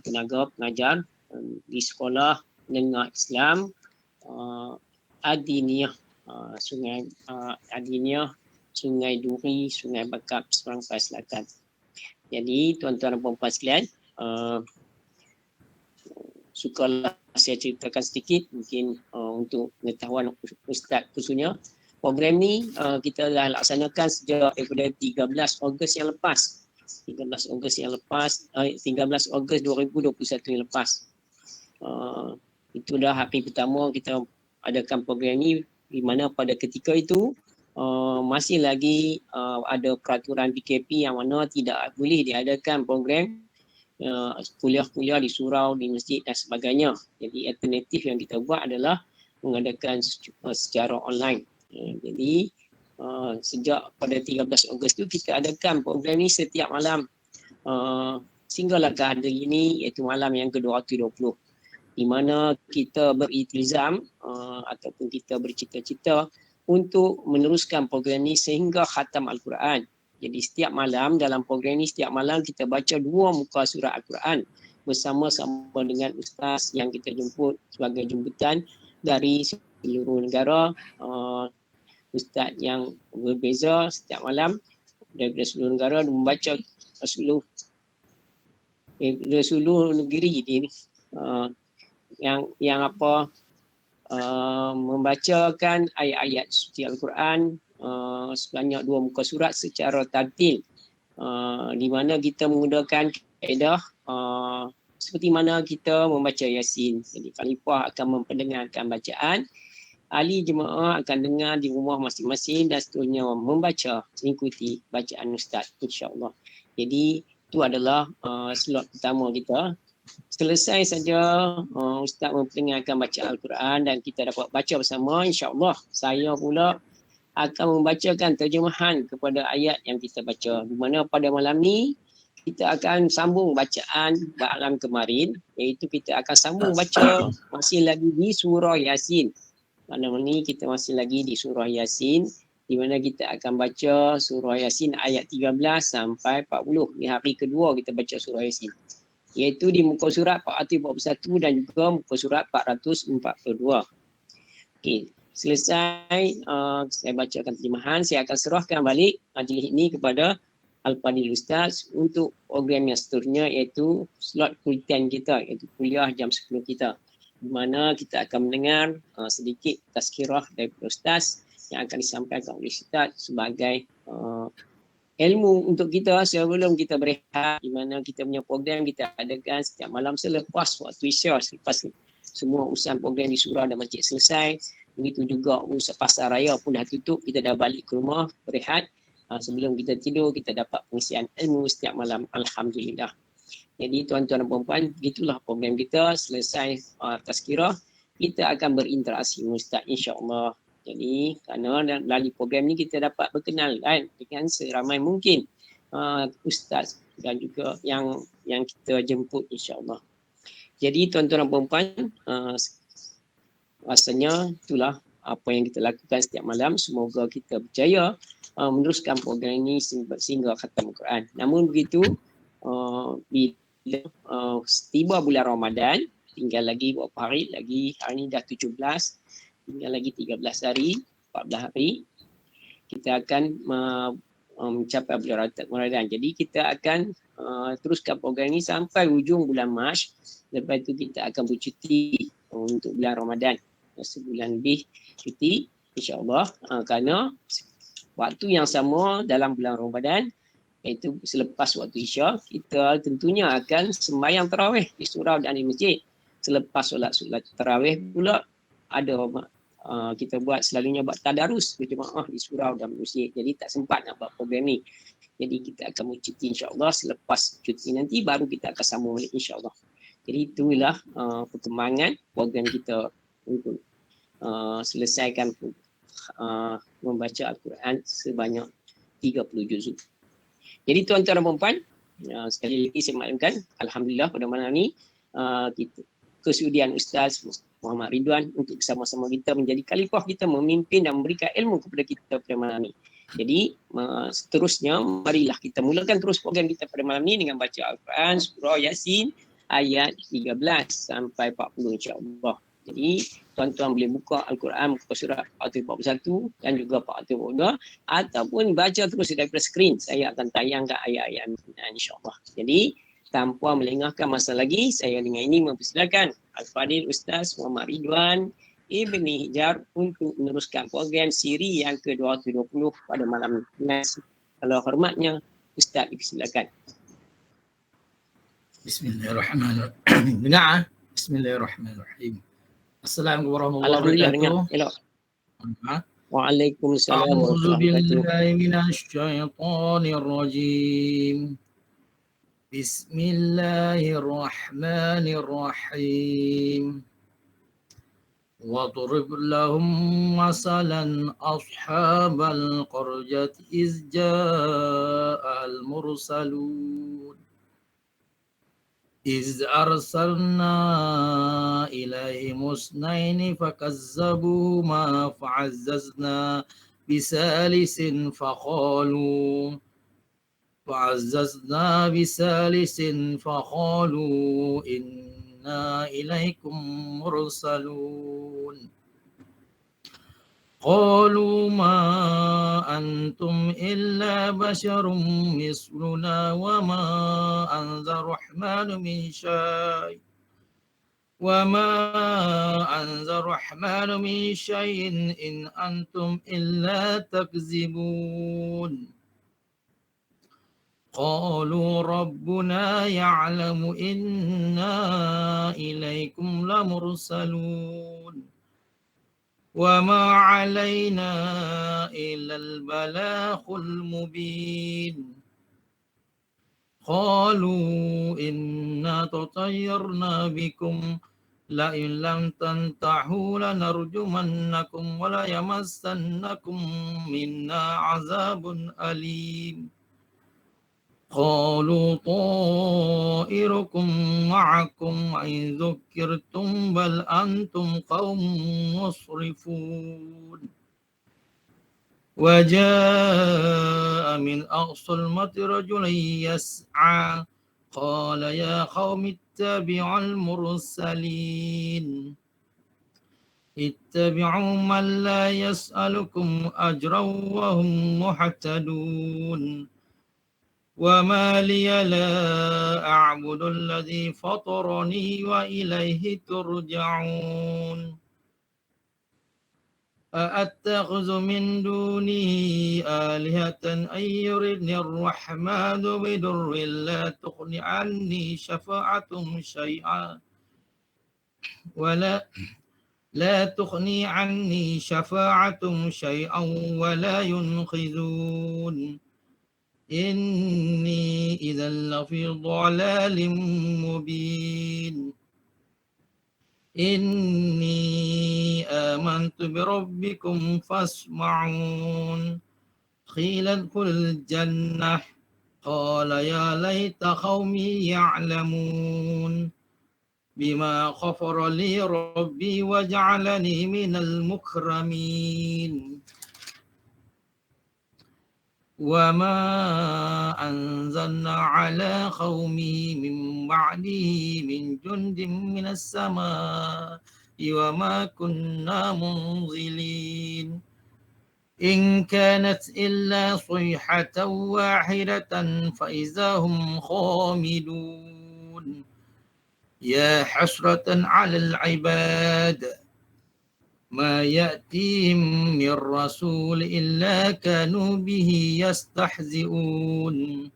tenaga pengajar di sekolah menengah Islam Adiniyah Adiniyah Sungai Duri, Sungai Bakap, Serangkai Selatan. Jadi tuan-tuan dan puan-puan sekalian, sukalah saya ceritakan sedikit mungkin untuk pengetahuan Ustaz khususnya. Program ni kita dah laksanakan sejak daripada 13 Ogos yang lepas. 13 Ogos 2021 yang lepas. Itu dah hari pertama kita adakan program ni, di mana pada ketika itu masih lagi ada peraturan PKP yang mana tidak boleh diadakan program kuliah-kuliah di surau, di masjid dan sebagainya. Jadi alternatif yang kita buat adalah mengadakan secara online. Jadi sejak pada 13 Ogos tu kita adakan program ni setiap malam sehinggalah ke hari ini, iaitu malam yang ke-220, di mana kita beriltizam ataupun kita bercita-cita untuk meneruskan program ni sehingga khatam Al-Quran. Jadi setiap malam dalam program ni, setiap malam kita baca 2 muka surat Al-Quran bersama-sama dengan ustaz yang kita jemput sebagai jemputan dari seluruh negara, ustaz yang berbeza setiap malam daripada seluruh negara membaca seluruh negeri ini, yang apa membacakan ayat-ayat suci Al-Quran sebanyak 2 muka surat secara tartil, di mana kita menggunakan kaedah seperti mana kita membaca Yasin. Jadi khalifah akan memperdengarkan bacaan, ahli jemaah akan dengar di rumah masing-masing dan seterusnya membaca mengikuti bacaan ustaz, insya-Allah. Jadi itu adalah slot pertama kita. Selesai saja ustaz memperdengarkan bacaan Al-Quran dan kita dapat baca bersama, insya-Allah saya pula akan membacakan terjemahan kepada ayat yang kita baca, di mana pada malam ni kita akan sambung bacaan malam kemarin, iaitu kita akan sambung baca masih lagi di surah Yasin. Malam ni kita masih lagi di surah Yasin, di mana kita akan baca surah Yasin ayat 13 sampai 40. Di hari kedua kita baca surah Yasin, iaitu di muka surat 441 dan juga muka surat 442. Okey, selesai saya bacakan terjemahan, saya akan serahkan balik majlis ini kepada Al-Fadil Ustaz untuk program yang seterusnya, iaitu slot kuliah kita, iaitu kuliah jam 10 kita, di mana kita akan mendengar sedikit tazkirah daripada Ustaz yang akan disampaikan oleh Ustaz sebagai ilmu untuk kita sebelum kita berehat, di mana kita punya program kita adakan setiap malam selepas waktu Isya, selepas semua urusan program di surau dan masjid selesai. Begitu juga urusan pasar raya pun dah tutup, kita dah balik ke rumah berehat. Sebelum kita tidur, kita dapat pengisian ilmu setiap malam, alhamdulillah. Jadi tuan-tuan dan puan-puan, begitulah program kita. Selesai tazkirah, kita akan berinteraksi dengan Ustaz, insya-Allah. Jadi kerana melalui program ni kita dapat berkenalan dengan seramai mungkin ustaz dan juga yang kita jemput, insya-Allah. Jadi tuan-tuan dan puan-puan, rasanya itulah apa yang kita lakukan setiap malam. Semoga kita berjaya meneruskan program ini sehingga khatam Al-Quran. Namun begitu, bila tiba bulan Ramadan, tinggal lagi berapa hari lagi, hari ini dah 17, tinggal lagi 13 hari, 14 hari, kita akan mencapai bulan Ramadan. Jadi kita akan teruskan program ini sampai hujung bulan Mac. Lepas itu kita akan bercuti untuk bulan Ramadan, sebulan lebih cuti, insya-Allah, kerana waktu yang sama dalam bulan Ramadan, iaitu selepas waktu Isya, kita tentunya akan sembahyang tarawih di surau dan di masjid. Selepas solat tarawih pula ada kita selalunya buat tadarus berjemaah di surau dan masjid. Jadi tak sempat nak buat program ni. Jadi kita akan bercuti, insya-Allah. Selepas cuti nanti baru kita akan sambung balik, insya-Allah. Jadi itulah perkembangan program kita untuk selesaikan membaca Al-Quran sebanyak 30 juzuk. Jadi tuan-tuan dan puan-puan, sekali lagi saya maklumkan, alhamdulillah pada malam ni kita kesudian Ustaz Muhammad Ridwan untuk bersama-sama kita menjadi khalifah kita, memimpin dan memberikan ilmu kepada kita pada malam ni. Jadi seterusnya marilah kita mulakan terus program kita pada malam ni dengan baca Al-Quran, surah Yasin, ayat 13 sampai 40 insya-Allah. Jadi tuan-tuan boleh buka Al-Quran muka surat 41 dan juga 42 ataupun baca terus daripada skrin. Saya akan tayangkan ayat-ayat insya-Allah. Jadi tanpa melengahkan masa lagi, saya dengan ini mempersilakan Al-Fadil Ustaz Muhammad Ridwan Ibni Hijar untuk meneruskan program siri yang ke-220 pada malam ini. Kalau hormatnya, Ustaz dipersilakan. Bismillahirrahmanirrahim. Dengar? Bismillahirrahmanirrahim. Assalamualaikum warahmatullahi wabarakatuh. Elok. Waalaikumsalam A'udzu warahmatullahi wabarakatuh. billahi minasyaitonir rajim. Bismillahirrahmanirrahim. واضرب لهم مثلا أصحاب القرية إذ جاء المرسلون إذ أرسلنا إليهم اثنين فكذبوهما فعززنا بثالث فقالوا إنا إليكم مرسلون قالوا ما أنتم إلا بشر مثلنا وما أنزل الرحمن من شيء إن أنتم إلا تكذبون قالوا ربنا يعلم إنا إليكم لمرسلون وما علينا إلا البلاغ المبين قالوا إنا تطيرنا بكم لئن لم تنتهوا لنرجمنكم وليمسنكم منا عذاب أليم قالوا طائركم معكم إن ذكرتم بل أنتم قوم مسرفون وجاء من أقصى المدينة رجل يسعى قال يا قوم اتبعوا المرسلين اتبعوا من لا يسألكم أجرا وهم مهتدون وما لي لا أعبد الذي فطرني وإليه ترجعون أأتخذ من دونه آلهة أن يردني الرحمن بضر لا تغني عني شفاعتهم شيئا لا تغني عني شفاعتهم شيئا ولا ينقذون إني إذا لفي ضلال مبين إني آمنت بربكم فاسمعون قيل ادخل الجنة قال يا ليت قومي يعلمون بما غفر لي ربي وجعلني من المكرمين وما أنزلنا على قومه من بعده من جند من السماء وما كنا منزلين إن كانت إلا صيحة واحدة فإذا هم خامدون يا حسرة على العباد ما يأتيهم من رسول إلا كانوا به يستهزئون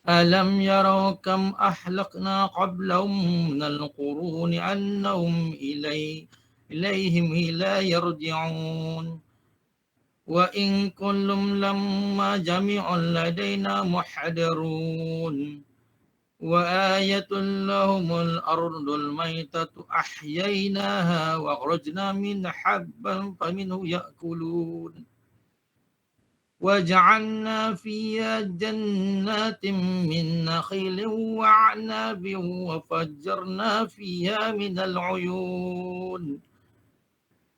ألم يروا كم أهلكنا قبلهم من القرون أنهم إليهم لا يرجعون وإن كل لما جميع لدينا محضرون وآية لهم الأرض الميتة أحييناها وأخرجنا من حبا فمنه يأكلون وجعلنا فيها جنات من نخيل وعناب وفجرنا فيها من العيون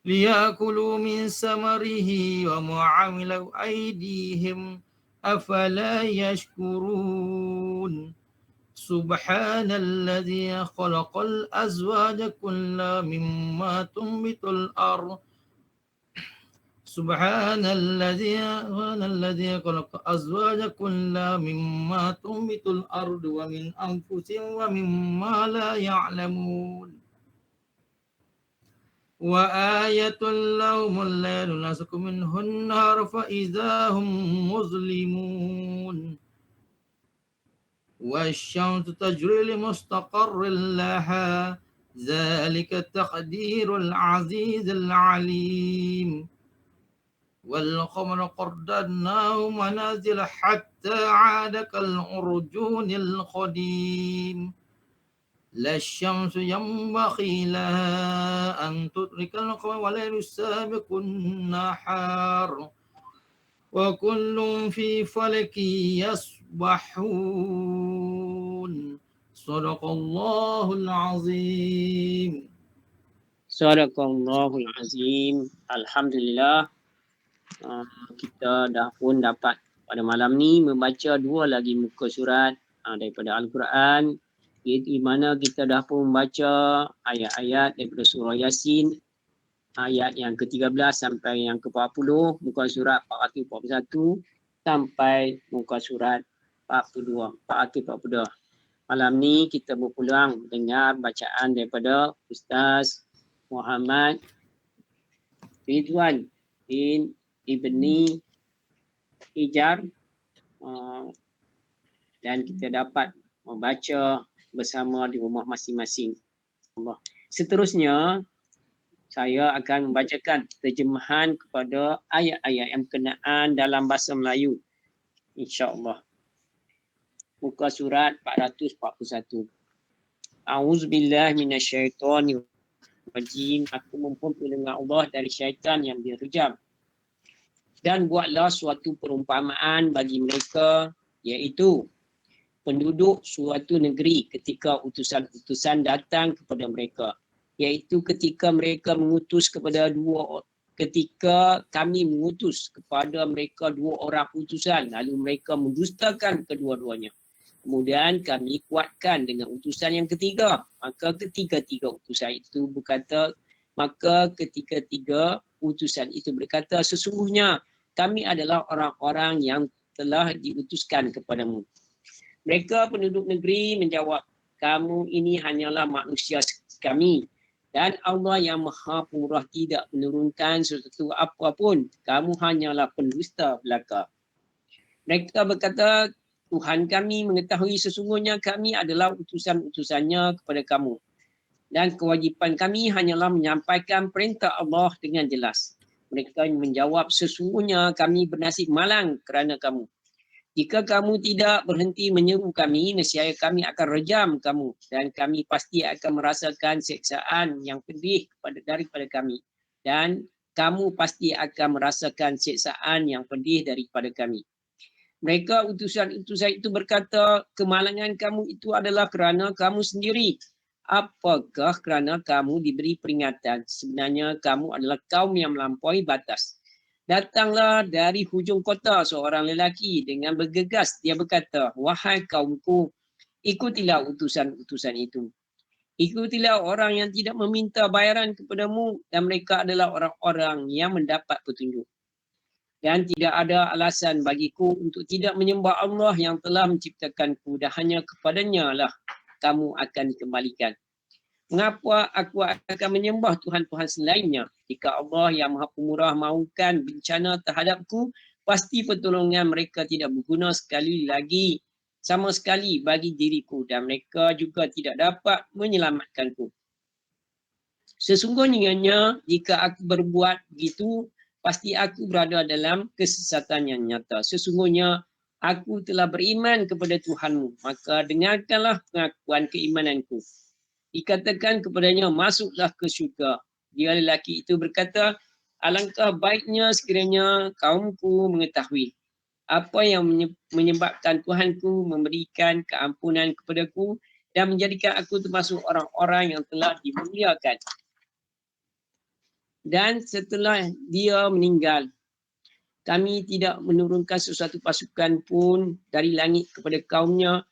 ليأكلوا من ثمره وما عملوا أيديهم أفلا يشكرون سبحان الذي خلق الأزواج كلها مما تنبت الأرض سبحان الذي خلق الأزواج كلها مما تنبت الأرض ومن أنفسهم ومما لا يعلمون وآية لهم الليل نسلك منه النهار فإذا هم مظلمون والشمس تجري لمستقر لها ذلك تقدير العزيز العليم والقمر قدرناه منازل حتى عاد كالعرجون القديم لا الشمس ينبغي لها أن تدرك القمر والليل سابق النهار وكل في فلك يسبحون صدق الله العظيم. Sadaqallahul azim. Alhamdulillah, kita dah pun dapat pada malam ni membaca dua lagi muka surat daripada Al-Quran, di mana kita dah pun membaca ayat-ayat daripada surah Yasin, ayat yang ke-13 sampai yang ke-40, muka surat 441 sampai muka surat 442. Malam ni kita berpeluang dengar bacaan daripada Ustaz Muhammad Ridwan bin Ibni Hijar, dan kita dapat membaca bersama di rumah masing-masing. Seterusnya, saya akan membacakan terjemahan kepada ayat-ayat yang berkenaan dalam bahasa Melayu, insya-Allah. Muka surat 441. A'udzubillahi minasyaitonirrajim. Aku memohon perlindungan Allah dari syaitan yang direjam. Dan buatlah suatu perumpamaan bagi mereka, iaitu penduduk suatu negeri ketika utusan-utusan datang kepada mereka, iaitu ketika kami mengutus kepada mereka dua orang utusan, lalu mereka mendustakan kedua-duanya. Kemudian kami kuatkan dengan utusan yang ketiga. Maka ketiga-tiga utusan itu berkata, sesungguhnya kami adalah orang-orang yang telah diutuskan kepadamu. Mereka penduduk negeri menjawab, kamu ini hanyalah manusia kami. Dan Allah yang Maha Pemurah tidak menurunkan sesuatu apapun. Kamu hanyalah pendusta belaka. Mereka berkata, Tuhan kami mengetahui sesungguhnya kami adalah utusan-utusannya kepada kamu. Dan kewajipan kami hanyalah menyampaikan perintah Allah dengan jelas. Mereka menjawab, sesungguhnya kami bernasib malang kerana kamu. Jika kamu tidak berhenti menyeru kami, nescaya kami akan rejam kamu. Dan kami pasti akan merasakan siksaan yang pedih daripada kami. Dan kamu pasti akan merasakan siksaan yang pedih daripada kami. Mereka utusan-utusan itu berkata, kemalangan kamu itu adalah kerana kamu sendiri. Apakah kerana kamu diberi peringatan? Sebenarnya kamu adalah kaum yang melampaui batas. Datanglah dari hujung kota seorang lelaki dengan bergegas. Dia berkata, wahai kaumku, ikutilah utusan-utusan itu. Ikutilah orang yang tidak meminta bayaran kepadamu, dan mereka adalah orang-orang yang mendapat petunjuk. Dan tidak ada alasan bagiku untuk tidak menyembah Allah yang telah menciptakanku, dan hanya kepadanya lah kamu akan dikembalikan. Mengapa aku akan menyembah Tuhan-Tuhan selainnya? Jika Allah yang Maha Pemurah mahukan bencana terhadapku, pasti pertolongan mereka tidak berguna sama sekali bagi diriku, dan mereka juga tidak dapat menyelamatkanku. Sesungguhnya jika aku berbuat begitu, pasti aku berada dalam kesesatan yang nyata. Sesungguhnya aku telah beriman kepada Tuhanmu, maka dengarkanlah pengakuan keimananku. Dikatakan kepadanya, masuklah ke syurga. Dia lelaki itu berkata, alangkah baiknya sekiranya kaumku mengetahui apa yang menyebabkan Tuhanku memberikan keampunan kepadaku dan menjadikan aku termasuk orang-orang yang telah dimuliakan. Dan setelah dia meninggal, kami tidak menurunkan sesuatu pasukan pun dari langit kepada kaumnya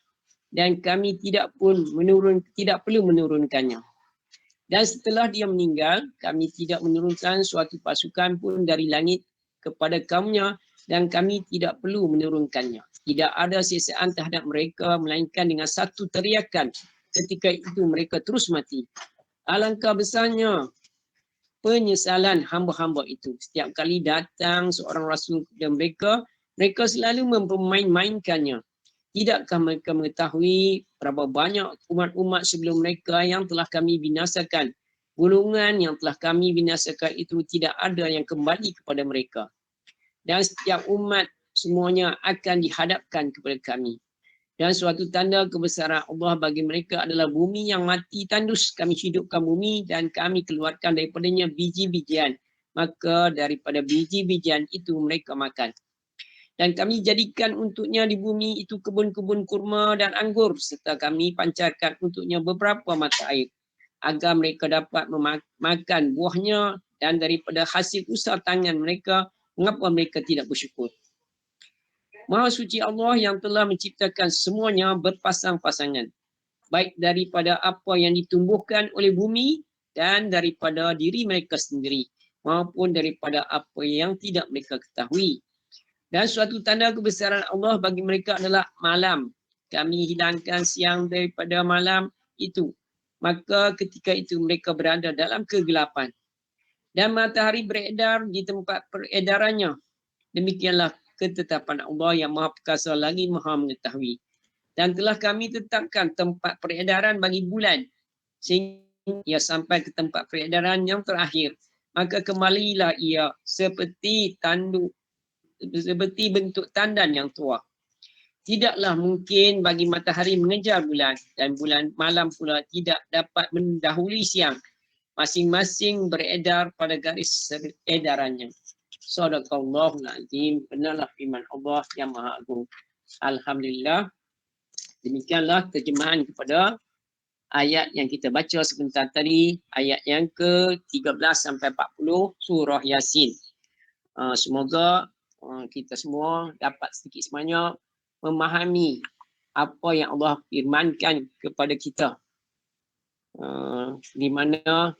dan kami tidak perlu menurunkannya. Dan setelah dia meninggal, kami tidak menurunkan suatu pasukan pun dari langit kepada kaumnya dan kami tidak perlu menurunkannya. Tidak ada siksaan terhadap mereka melainkan dengan satu teriakan. Ketika itu mereka terus mati. Alangkah besarnya penyesalan hamba-hamba itu. Setiap kali datang seorang rasul kepada mereka, mereka selalu mempermain-mainkannya. Tidakkah mereka mengetahui berapa banyak umat-umat sebelum mereka yang telah kami binasakan? Golongan yang telah kami binasakan itu tidak ada yang kembali kepada mereka. Dan setiap umat semuanya akan dihadapkan kepada kami. Dan suatu tanda kebesaran Allah bagi mereka adalah bumi yang mati tandus. Kami hidupkan bumi dan kami keluarkan daripadanya biji-bijian. Maka daripada biji-bijian itu mereka makan. Dan kami jadikan untuknya di bumi itu kebun-kebun kurma dan anggur serta kami pancarkan untuknya beberapa mata air agar mereka dapat makan buahnya dan daripada hasil usaha tangan mereka, mengapa mereka tidak bersyukur? Maha suci Allah yang telah menciptakan semuanya berpasang-pasangan, baik daripada apa yang ditumbuhkan oleh bumi dan daripada diri mereka sendiri maupun daripada apa yang tidak mereka ketahui. Dan suatu tanda kebesaran Allah bagi mereka adalah malam. Kami hilangkan siang daripada malam itu. Maka ketika itu mereka berada dalam kegelapan. Dan matahari beredar di tempat peredarannya. Demikianlah ketetapan Allah yang maha perkasa lagi maha mengetahui. Dan telah kami tetapkan tempat peredaran bagi bulan. Sehingga ia sampai ke tempat peredaran yang terakhir. Maka kembalilah ia seperti bentuk tandan yang tua. Tidaklah mungkin bagi matahari mengejar bulan dan bulan malam pula tidak dapat mendahului siang. Masing-masing beredar pada garis edarannya. Sadaqallahul azim. Benarlah firman Allah yang Maha Agung. Alhamdulillah. Demikianlah terjemahan kepada ayat yang kita baca sebentar tadi, ayat yang ke-13 sampai 40 surah Yasin. Semoga kita semua dapat sedikit sebanyak memahami apa yang Allah firmankan kepada kita, di mana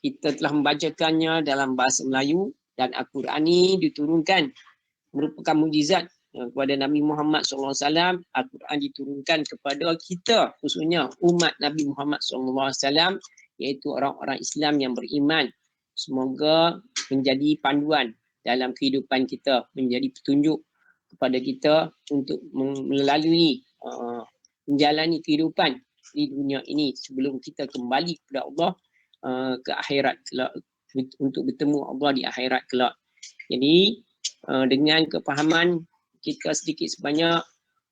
kita telah membacakannya dalam bahasa Melayu dan Al-Quran ini diturunkan merupakan mukjizat kepada Nabi Muhammad SAW. Al-Quran diturunkan kepada kita, khususnya umat Nabi Muhammad SAW, iaitu orang-orang Islam yang beriman. Semoga menjadi panduan dalam kehidupan kita, menjadi petunjuk kepada kita untuk melalui menjalani kehidupan di dunia ini sebelum kita kembali kepada Allah ke akhirat kelak, untuk bertemu Allah di akhirat kelak. Jadi dengan kepahaman kita sedikit sebanyak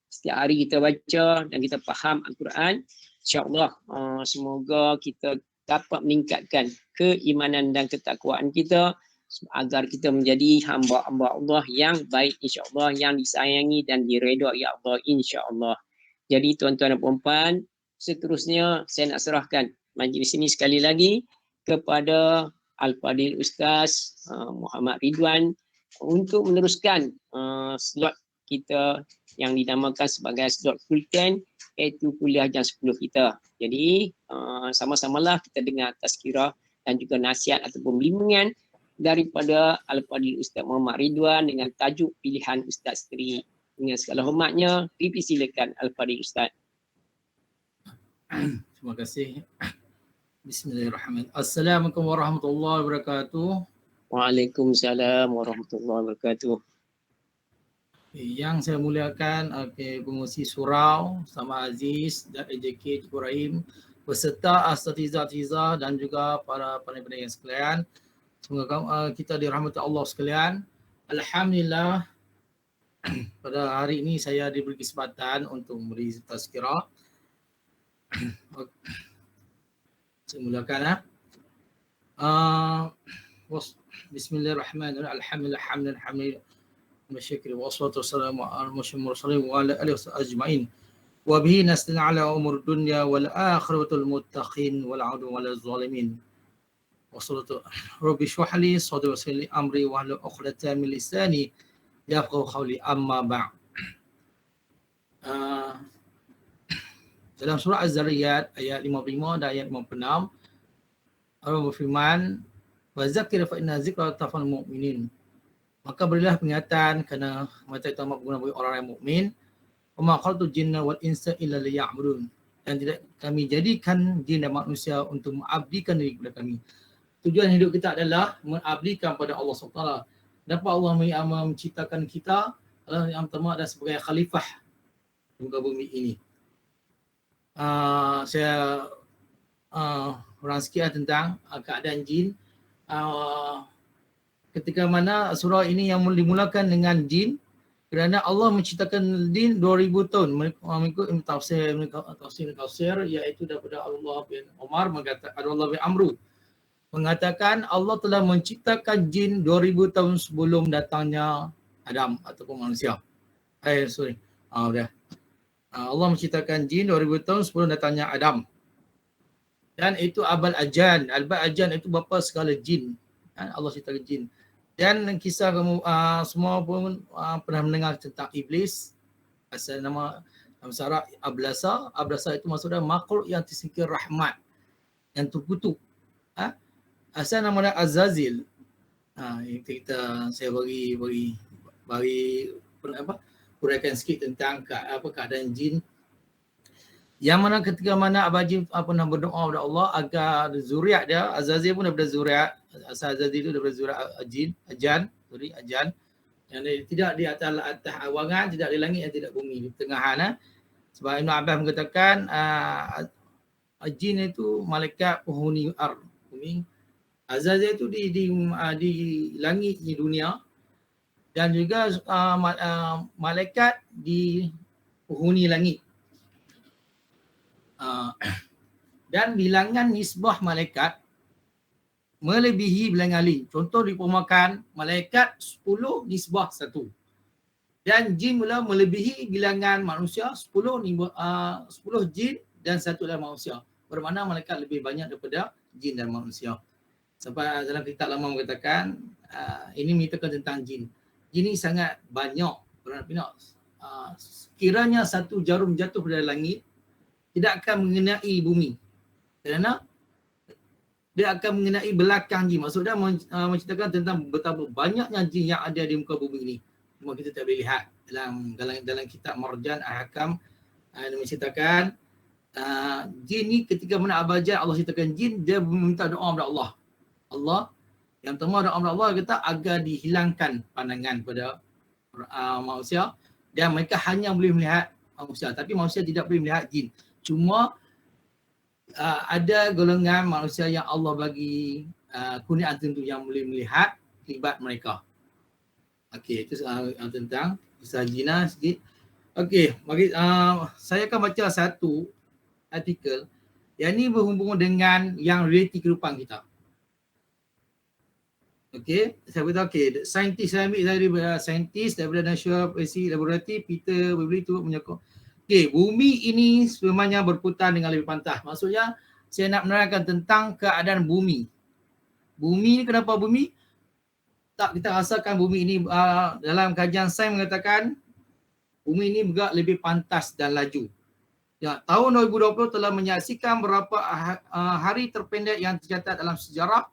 setiap hari kita baca dan kita faham Al-Quran, insya-Allah semoga kita dapat meningkatkan keimanan dan ketakwaan kita agar kita menjadi hamba-hamba Allah yang baik, insya-Allah, yang disayangi dan diredai Allah, insya-Allah. Jadi tuan-tuan dan puan-puan, seterusnya saya nak serahkan majlis ini sekali lagi kepada Al-Fadil Ustaz Muhammad Ridwan untuk meneruskan slot kita yang dinamakan sebagai slot full time, iaitu kuliah jam 10 kita. Jadi sama-samalah kita dengar tazkirah dan juga nasihat ataupun bimbingan daripada Al-Fadil Ustaz Muhammad Ridwan dengan tajuk pilihan Ustaz sendiri. Dengan segala hormatnya, dipersilakan Al-Fadil Ustaz. Terima kasih. Bismillahirrahmanirrahim. Assalamualaikum warahmatullahi wabarakatuh. Waalaikumsalam warahmatullahi wabarakatuh. Yang saya muliakan pengurusi surau Sama Aziz dan AJK Ibrahim beserta asatiza dan juga para pendengar sekalian. Semoga kita dirahmati Allah sekalian. Alhamdulillah, pada hari ini saya diberi kesempatan untuk memberi tazkirah. Saya mulakan. Bismillahirrahmanirrahim. Alhamdulillah. Masyakir wa salatu wassalamu ala mursalin wa ala alihi wa ajma'in. Wa bihi nasta'in ala umur dunya wal akhiratul muttaqin wal 'udwan wal zalimin. Wassalatu rabbi shrah li sadri wa yassir li amri wa hlul 'uqdatam min lisani yafqahu qawli, amma ba'd. Dalam surah Az-Zariyat ayat 55 dan ayat 56, Allah berfirman, "Wa zakir fa inna zikra tanfa'ul mu'minin." Maka berilah peringatan kerana mata itu amat berguna bagi orang yang mukmin. "Wa ma khalaqtul jinna wal insa illa liya'budun." Dan tidak kami jadikan jin dan manusia untuk mengabdikan diri kepada kami. Tujuan hidup kita adalah mengabdikan pada Allah SWT. Dapat Allah menciptakan kita adalah yang pertama adalah sebagai khalifah di muka bumi ini. Saya orang sikit tentang keadaan jin. Ketika mana surah ini yang dimulakan dengan jin, kerana Allah menciptakan jin 2000 tahun mengikut tafsir iaitu daripada Allah bin Umar mengatakan, Allah bin Amru mengatakan Allah telah menciptakan jin 2000 tahun sebelum datangnya Adam ataupun manusia. Allah menciptakan jin 2000 tahun sebelum datangnya Adam. Dan itu Abal Ajan. Abal Ajan itu bapa segala jin. Allah ciptakan jin. Dan kisah kamu semua pun pernah mendengar tentang iblis. Asal nama Sarah Ablasa. Ablasa itu maksudnya makhluk yang tersingkir rahmat, yang terkutuk. Asal nama dia Azazil. Saya bagi uraikan sikit tentang keadaan jin. Yang mana ketika mana Abah Jin pernah berdoa kepada Allah agar zuriat dia, Azazil pun daripada zuriat, asal Azazil itu daripada zuriat Ajan. Yang tidak di atas awangan, tidak di langit, yang tidak bumi, di pertengahan. Sebab Ibn Abbas mengatakan jin itu malaikat penghuni bumi. Azazil itu di langit, di dunia. Dan juga malaikat di penghuni langit. Dan bilangan nisbah malaikat melebihi bilangan lain. Contoh diumpamakan malaikat 10 nisbah 1. Dan jin pula melebihi bilangan manusia 10 jin dan 1 adalah manusia. Bermakna malaikat lebih banyak daripada jin dan manusia. Sampai dalam kitab lama mengatakan ini menceritakan tentang jin. Jin ini sangat banyak. Kiranya satu jarum jatuh dari langit tidak akan mengenai bumi. Kerana dia akan mengenai belakang jin. Maksudnya menceritakan tentang betapa banyaknya jin yang ada di muka bumi ini. Cuma kita tak boleh lihat dalam kitab Marjan Al-Hakam menceritakan jin ni ketika mana Abajan Allah ceritakan jin, dia meminta doa kepada Allah. Allah yang pertama doa kepada Allah kata agar dihilangkan pandangan pada manusia dan mereka hanya boleh melihat manusia, tapi manusia tidak boleh melihat jin. Cuma ada golongan manusia yang Allah bagi kurniaan tertentu yang boleh melihat libat mereka. Okey, itu tentang kisah jinah sikit. Okey, saya akan baca satu artikel yang ini berhubung dengan yang realiti kehidupan kita. Okey, saya beritahu saintis saya ambil dari saintis daripada National Policy Laboratory, Peter Webley tu menyokong. Okey, bumi ini sebenarnya berputar dengan lebih pantas. Maksudnya saya nak menerangkan tentang keadaan bumi. Bumi ni kenapa bumi? Tak kita rasakan bumi ini dalam kajian sains mengatakan bumi ini bergerak lebih pantas dan laju. Ya, tahun 2020 telah menyaksikan beberapa hari terpendek yang tercatat dalam sejarah.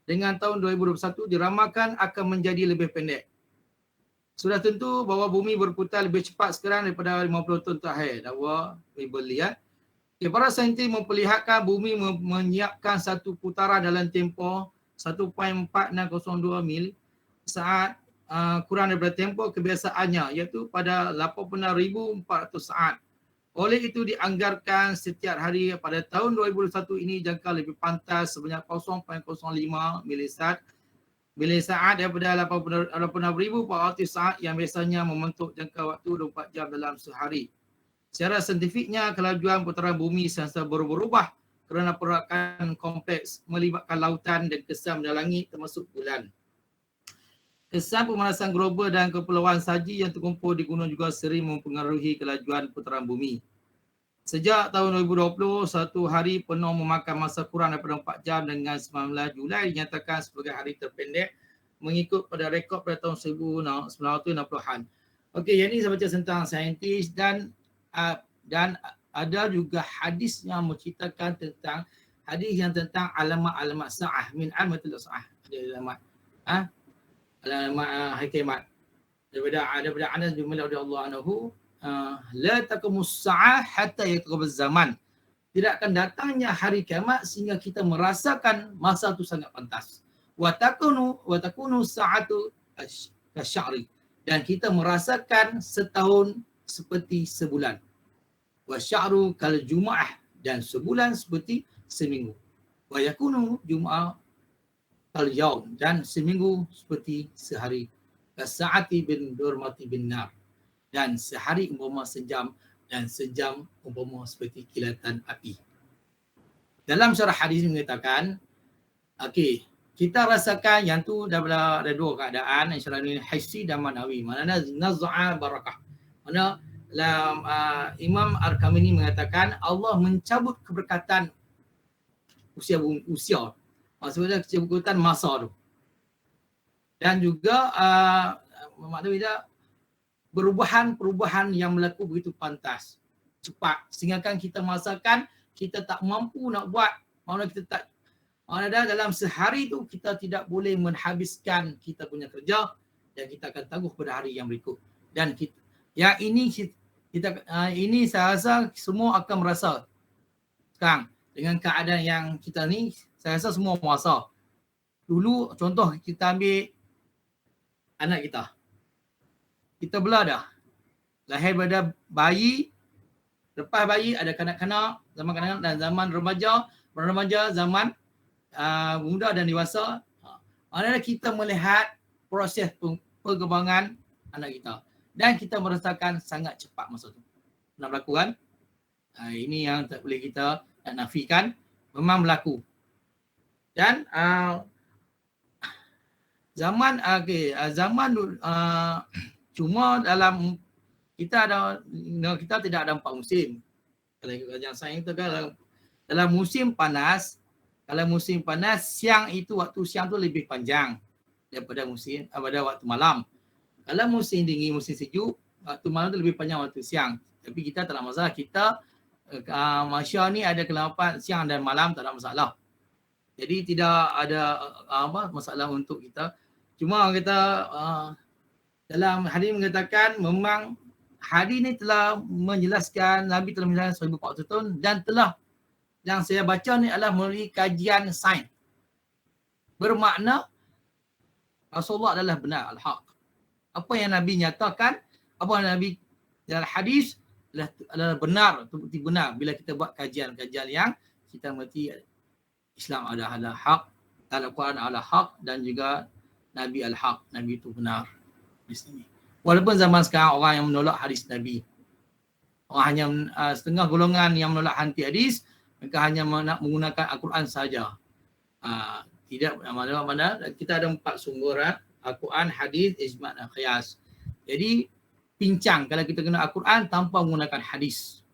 Dengan tahun 2021 diramalkan akan menjadi lebih pendek. Sudah tentu bahawa bumi berputar lebih cepat sekarang daripada 50 tahun terakhir. Dakwah Webley ya. Okay, para saintis memperlihatkan bumi menyiapkan satu putaran dalam tempoh 1.4602 mil saat kurang daripada tempoh kebiasaannya iaitu pada 86,400 saat. Oleh itu dianggarkan setiap hari pada tahun 2021 ini jangka lebih pantas sebanyak 0.05 milisaat daripada 86,400 saat yang biasanya membentuk jangka waktu 24 jam dalam sehari. Secara saintifiknya kelajuan putaran bumi sentiasa berubah kerana pergerakan kompleks melibatkan lautan dan kesan benda langit termasuk bulan. Kesan pemanasan global dan kepulauan salji yang terkumpul di gunung juga sering mempengaruhi kelajuan putaran bumi. Sejak tahun 2020, satu hari penuh memakan masa kurang daripada 4 jam dengan 19 Julai dinyatakan sebagai hari terpendek mengikut pada rekod pada tahun 1960-an. Okey, yang ini saya baca tentang saintis dan dan ada juga hadis yang menceritakan tentang alamat-alamat sa'ah min amatil sa'ah. Ada alamat hari kiamat. Daripada Anas bin Malik radhiyallahu anhu, la taqumus sa'ah hatta yaqrab zaman. Tidak akan datangnya hari kiamat sehingga kita merasakan masa itu sangat pantas. Wa takunu sa'atu kasya'ri. Dan kita merasakan setahun seperti sebulan. Wa sya'ru kal jum'ah, dan sebulan seperti seminggu. Wa yakunu jum'ah kal yaum, dan seminggu seperti sehari. Kasa'ati bin durmati bin nar, dan sehari umpama sejam, dan sejam umpama seperti kilatan api. Dalam syarah hadis mengatakan, okey, kita rasakan yang tu ada dua keadaan, insya-Allah ini hissi dan manawi. Mana naz'a barakah. Mana dalam Imam Ar-Kamini mengatakan Allah mencabut keberkatan usia. Maksudnya keberkatan masa tu. Dan juga maknanya perubahan yang berlaku begitu pantas, cepat, sehingga kan kita merasakan kita tak mampu nak buat. Dalam sehari tu kita tidak boleh menghabiskan kita punya kerja, dan kita akan tangguh pada hari yang berikut. Dan ini saya rasa semua akan merasa sekarang dengan keadaan yang kita ni, saya rasa semua merasa. Dulu contoh kita ambil anak kita belah dah, lahir pada bayi, lepas bayi ada kanak-kanak, zaman kanak-kanak, dan zaman remaja, zaman muda dan dewasa. Adalah kita melihat proses perkembangan anak kita, dan kita merasakan sangat cepat masa tu nak berlaku kan. Ini yang tak boleh kita nak nafikan, memang berlaku. Dan zaman cuma dalam kita tidak ada 4 musim. Kalau yang saya kata, dalam musim panas, waktu siang tu lebih panjang daripada pada waktu malam. Kalau musim dingin, musim sejuk, waktu malam tu lebih panjang waktu siang. Tapi kita tak ada masalah. Kita Malaysia ni ada kelapan siang dan malam, tak ada masalah. Jadi tidak ada masalah untuk kita. Cuma kita dalam hadis mengatakan memang hadis ni telah menjelaskan, Nabi telah menjelaskan 1400 tahun, dan yang saya baca ni adalah melalui kajian sains. Bermakna Rasulullah adalah benar, al-haq. Apa yang Nabi nyatakan, apa yang Nabi dalam hadis adalah benar, terbukti benar bila kita buat kajian-kajian yang kita mengerti Islam adalah hak, Al-Quran adalah hak, dan juga Nabi al-haq, Nabi itu benar di sini. Walaupun zaman sekarang orang yang menolak hadis Nabi, orang hanya setengah golongan yang menolak hadis, mereka hanya nak menggunakan Al-Quran saja. Tidak mana kita ada 4 sumber, Al-Quran, hadis, ijma' dan qiyas. Jadi pincang kalau kita guna Al-Quran tanpa menggunakan hadis.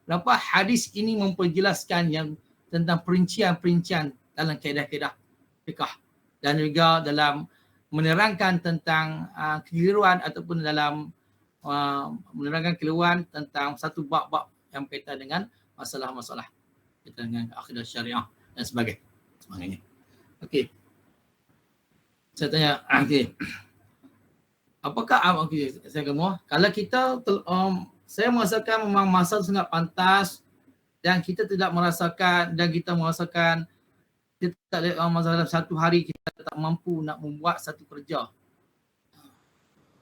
Kenapa hadis ini memperjelaskan yang tentang perincian-perincian dalam kaedah-kaedah fiqh, dan juga dalam menerangkan tentang keliruan ataupun dalam menerangkan keliruan tentang satu bab-bab yang berkaitan dengan masalah-masalah berkaitan dengan akidah syariah dan sebagainya. Okey. Saya tanya, okey. Apakah saya kata, kalau kita saya merasakan memang masa sangat pantas, dan kita tidak merasakan, dan kita merasakan kita tak ada masa dalam satu hari kita tak mampu nak membuat satu kerja.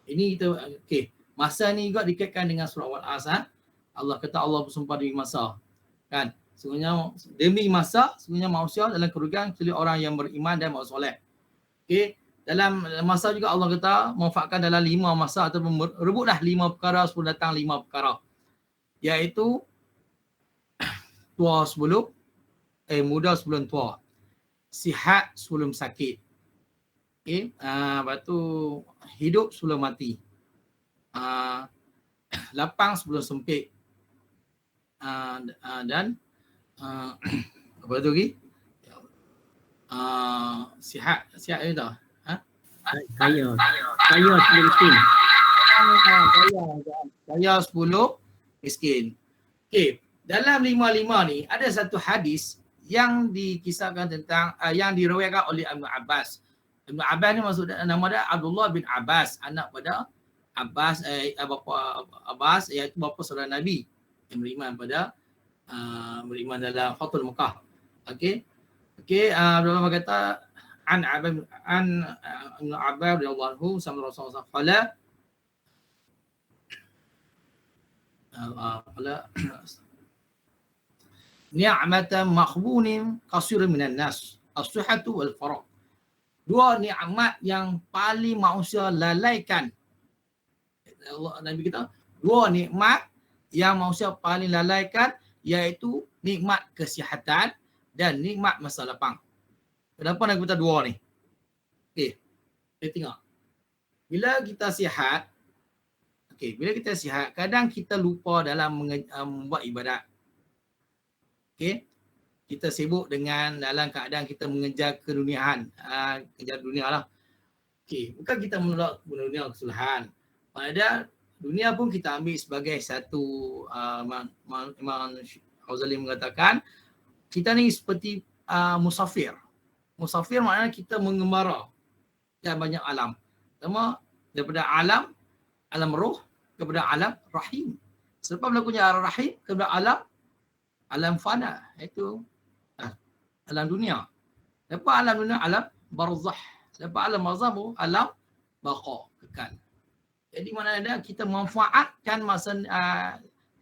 Ini kita okey. Masa ni juga dikaitkan dengan surah Al-Asr. Allah kata Allah bersumpah demi masa. Kan? Sebenarnya demi masa, sebenarnya manusia dalam kerugian kecuali orang yang beriman dan beramal soleh. Okey. Dalam masa juga Allah kata manfaatkan dalam 5 masa, atau rebutlah 5 perkara sebelum datang 5 perkara. Iaitu tua sebelum muda sebelum tua. Sihat sebelum sakit. Okey, lepas tu hidup sebelum mati. Lapang sebelum sempit. Dan apa tu lagi? Sihat itu dah. Kaya sebelum miskin. Kaya 10, miskin. Okey, dalam 55 ni ada satu hadis yang dikisahkan tentang yang diriwayatkan oleh Ibnu Abbas. Ibnu Abbas ni maksud nama dia Abdullah bin Abbas, anak pada Abbas bapa Abbas, iaitu bapa saudara Nabi yang beriman dalam Fathul Mekah. Okey. Abdullah berkata an Ibnu Abbas radhiyallahu anhu sama Rasulullah sallallahu ni'matan makhbunin qasirun minan nas as-sihhatu wal faragh. Dua nikmat yang paling manusia lalaikan. Allah Nabi kita, dua nikmat yang manusia paling lalaikan iaitu nikmat kesihatan dan nikmat masa lapang. Kenapa Nabi kata dua ni? Okey. Kita tengok. Bila kita sihat, kadang kita lupa dalam membuat ibadat. Okey. Kita sibuk dengan dalam keadaan kita mengejar keduniaan, kejar dunia lah. Okey, bukan kita menolak dunia kesalahan. Pada dunia pun kita ambil sebagai satu Imam Ghazali mengatakan kita ni seperti musafir. Musafir maknanya kita mengembara dan banyak alam. Pertama daripada alam roh kepada alam rahim. Selepas berlakunya alam rahim kepada alam fana, iaitu alam dunia. Lepas alam dunia, alam barzah. Lepas alam barzah baru alam baqa, kekal. Jadi mana ada kita manfaatkan masa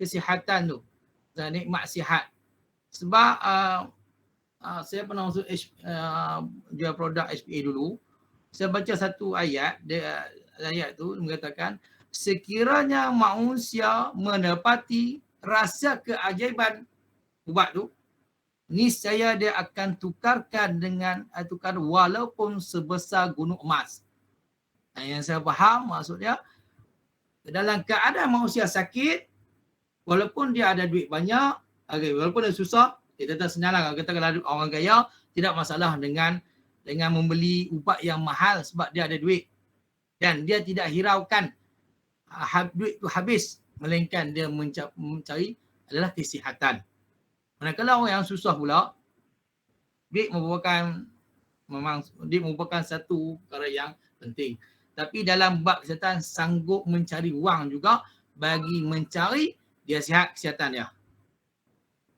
kesihatan tu, dan nikmat sihat. Sebab saya pernah masuk jual produk SPA dulu. Saya baca satu ayat, ayat tu mengatakan sekiranya manusia menepati rasa keajaiban ubat tu, niscaya dia akan tukarkan dengan tukar walaupun sebesar gunung emas. Yang saya faham maksudnya, dalam keadaan manusia sakit, walaupun dia ada duit banyak, walaupun dia susah, dia tetap senang lah. Kata kalau orang kaya, tidak masalah dengan membeli ubat yang mahal sebab dia ada duit. Dan dia tidak hiraukan duit tu habis, melainkan dia mencari adalah kesihatan. Manakala orang yang susah pula, duit merupakan satu perkara yang penting. Tapi dalam bab kesihatan sanggup mencari wang juga bagi mencari dia sihat kesihatan dia.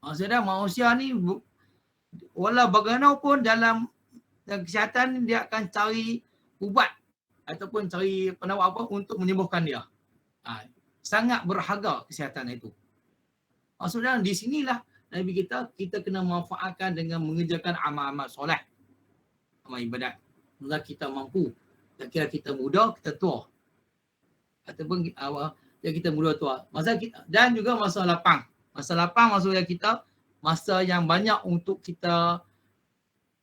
Maksudnya manusia ni walau bagaimanapun dalam kesihatan dia akan cari ubat ataupun cari penawar apa untuk menyembuhkan dia. Sangat berharga kesihatan itu. Maksudnya di sinilah Nabi kita kena manfaatkan dengan mengerjakan amal-amal soleh, amal ibadat. Mula kita mampu. Tak kira kita muda, kita tua. Ataupun kita muda tua. Dan juga masa lapang. Masa lapang maksudnya kita masa yang banyak untuk kita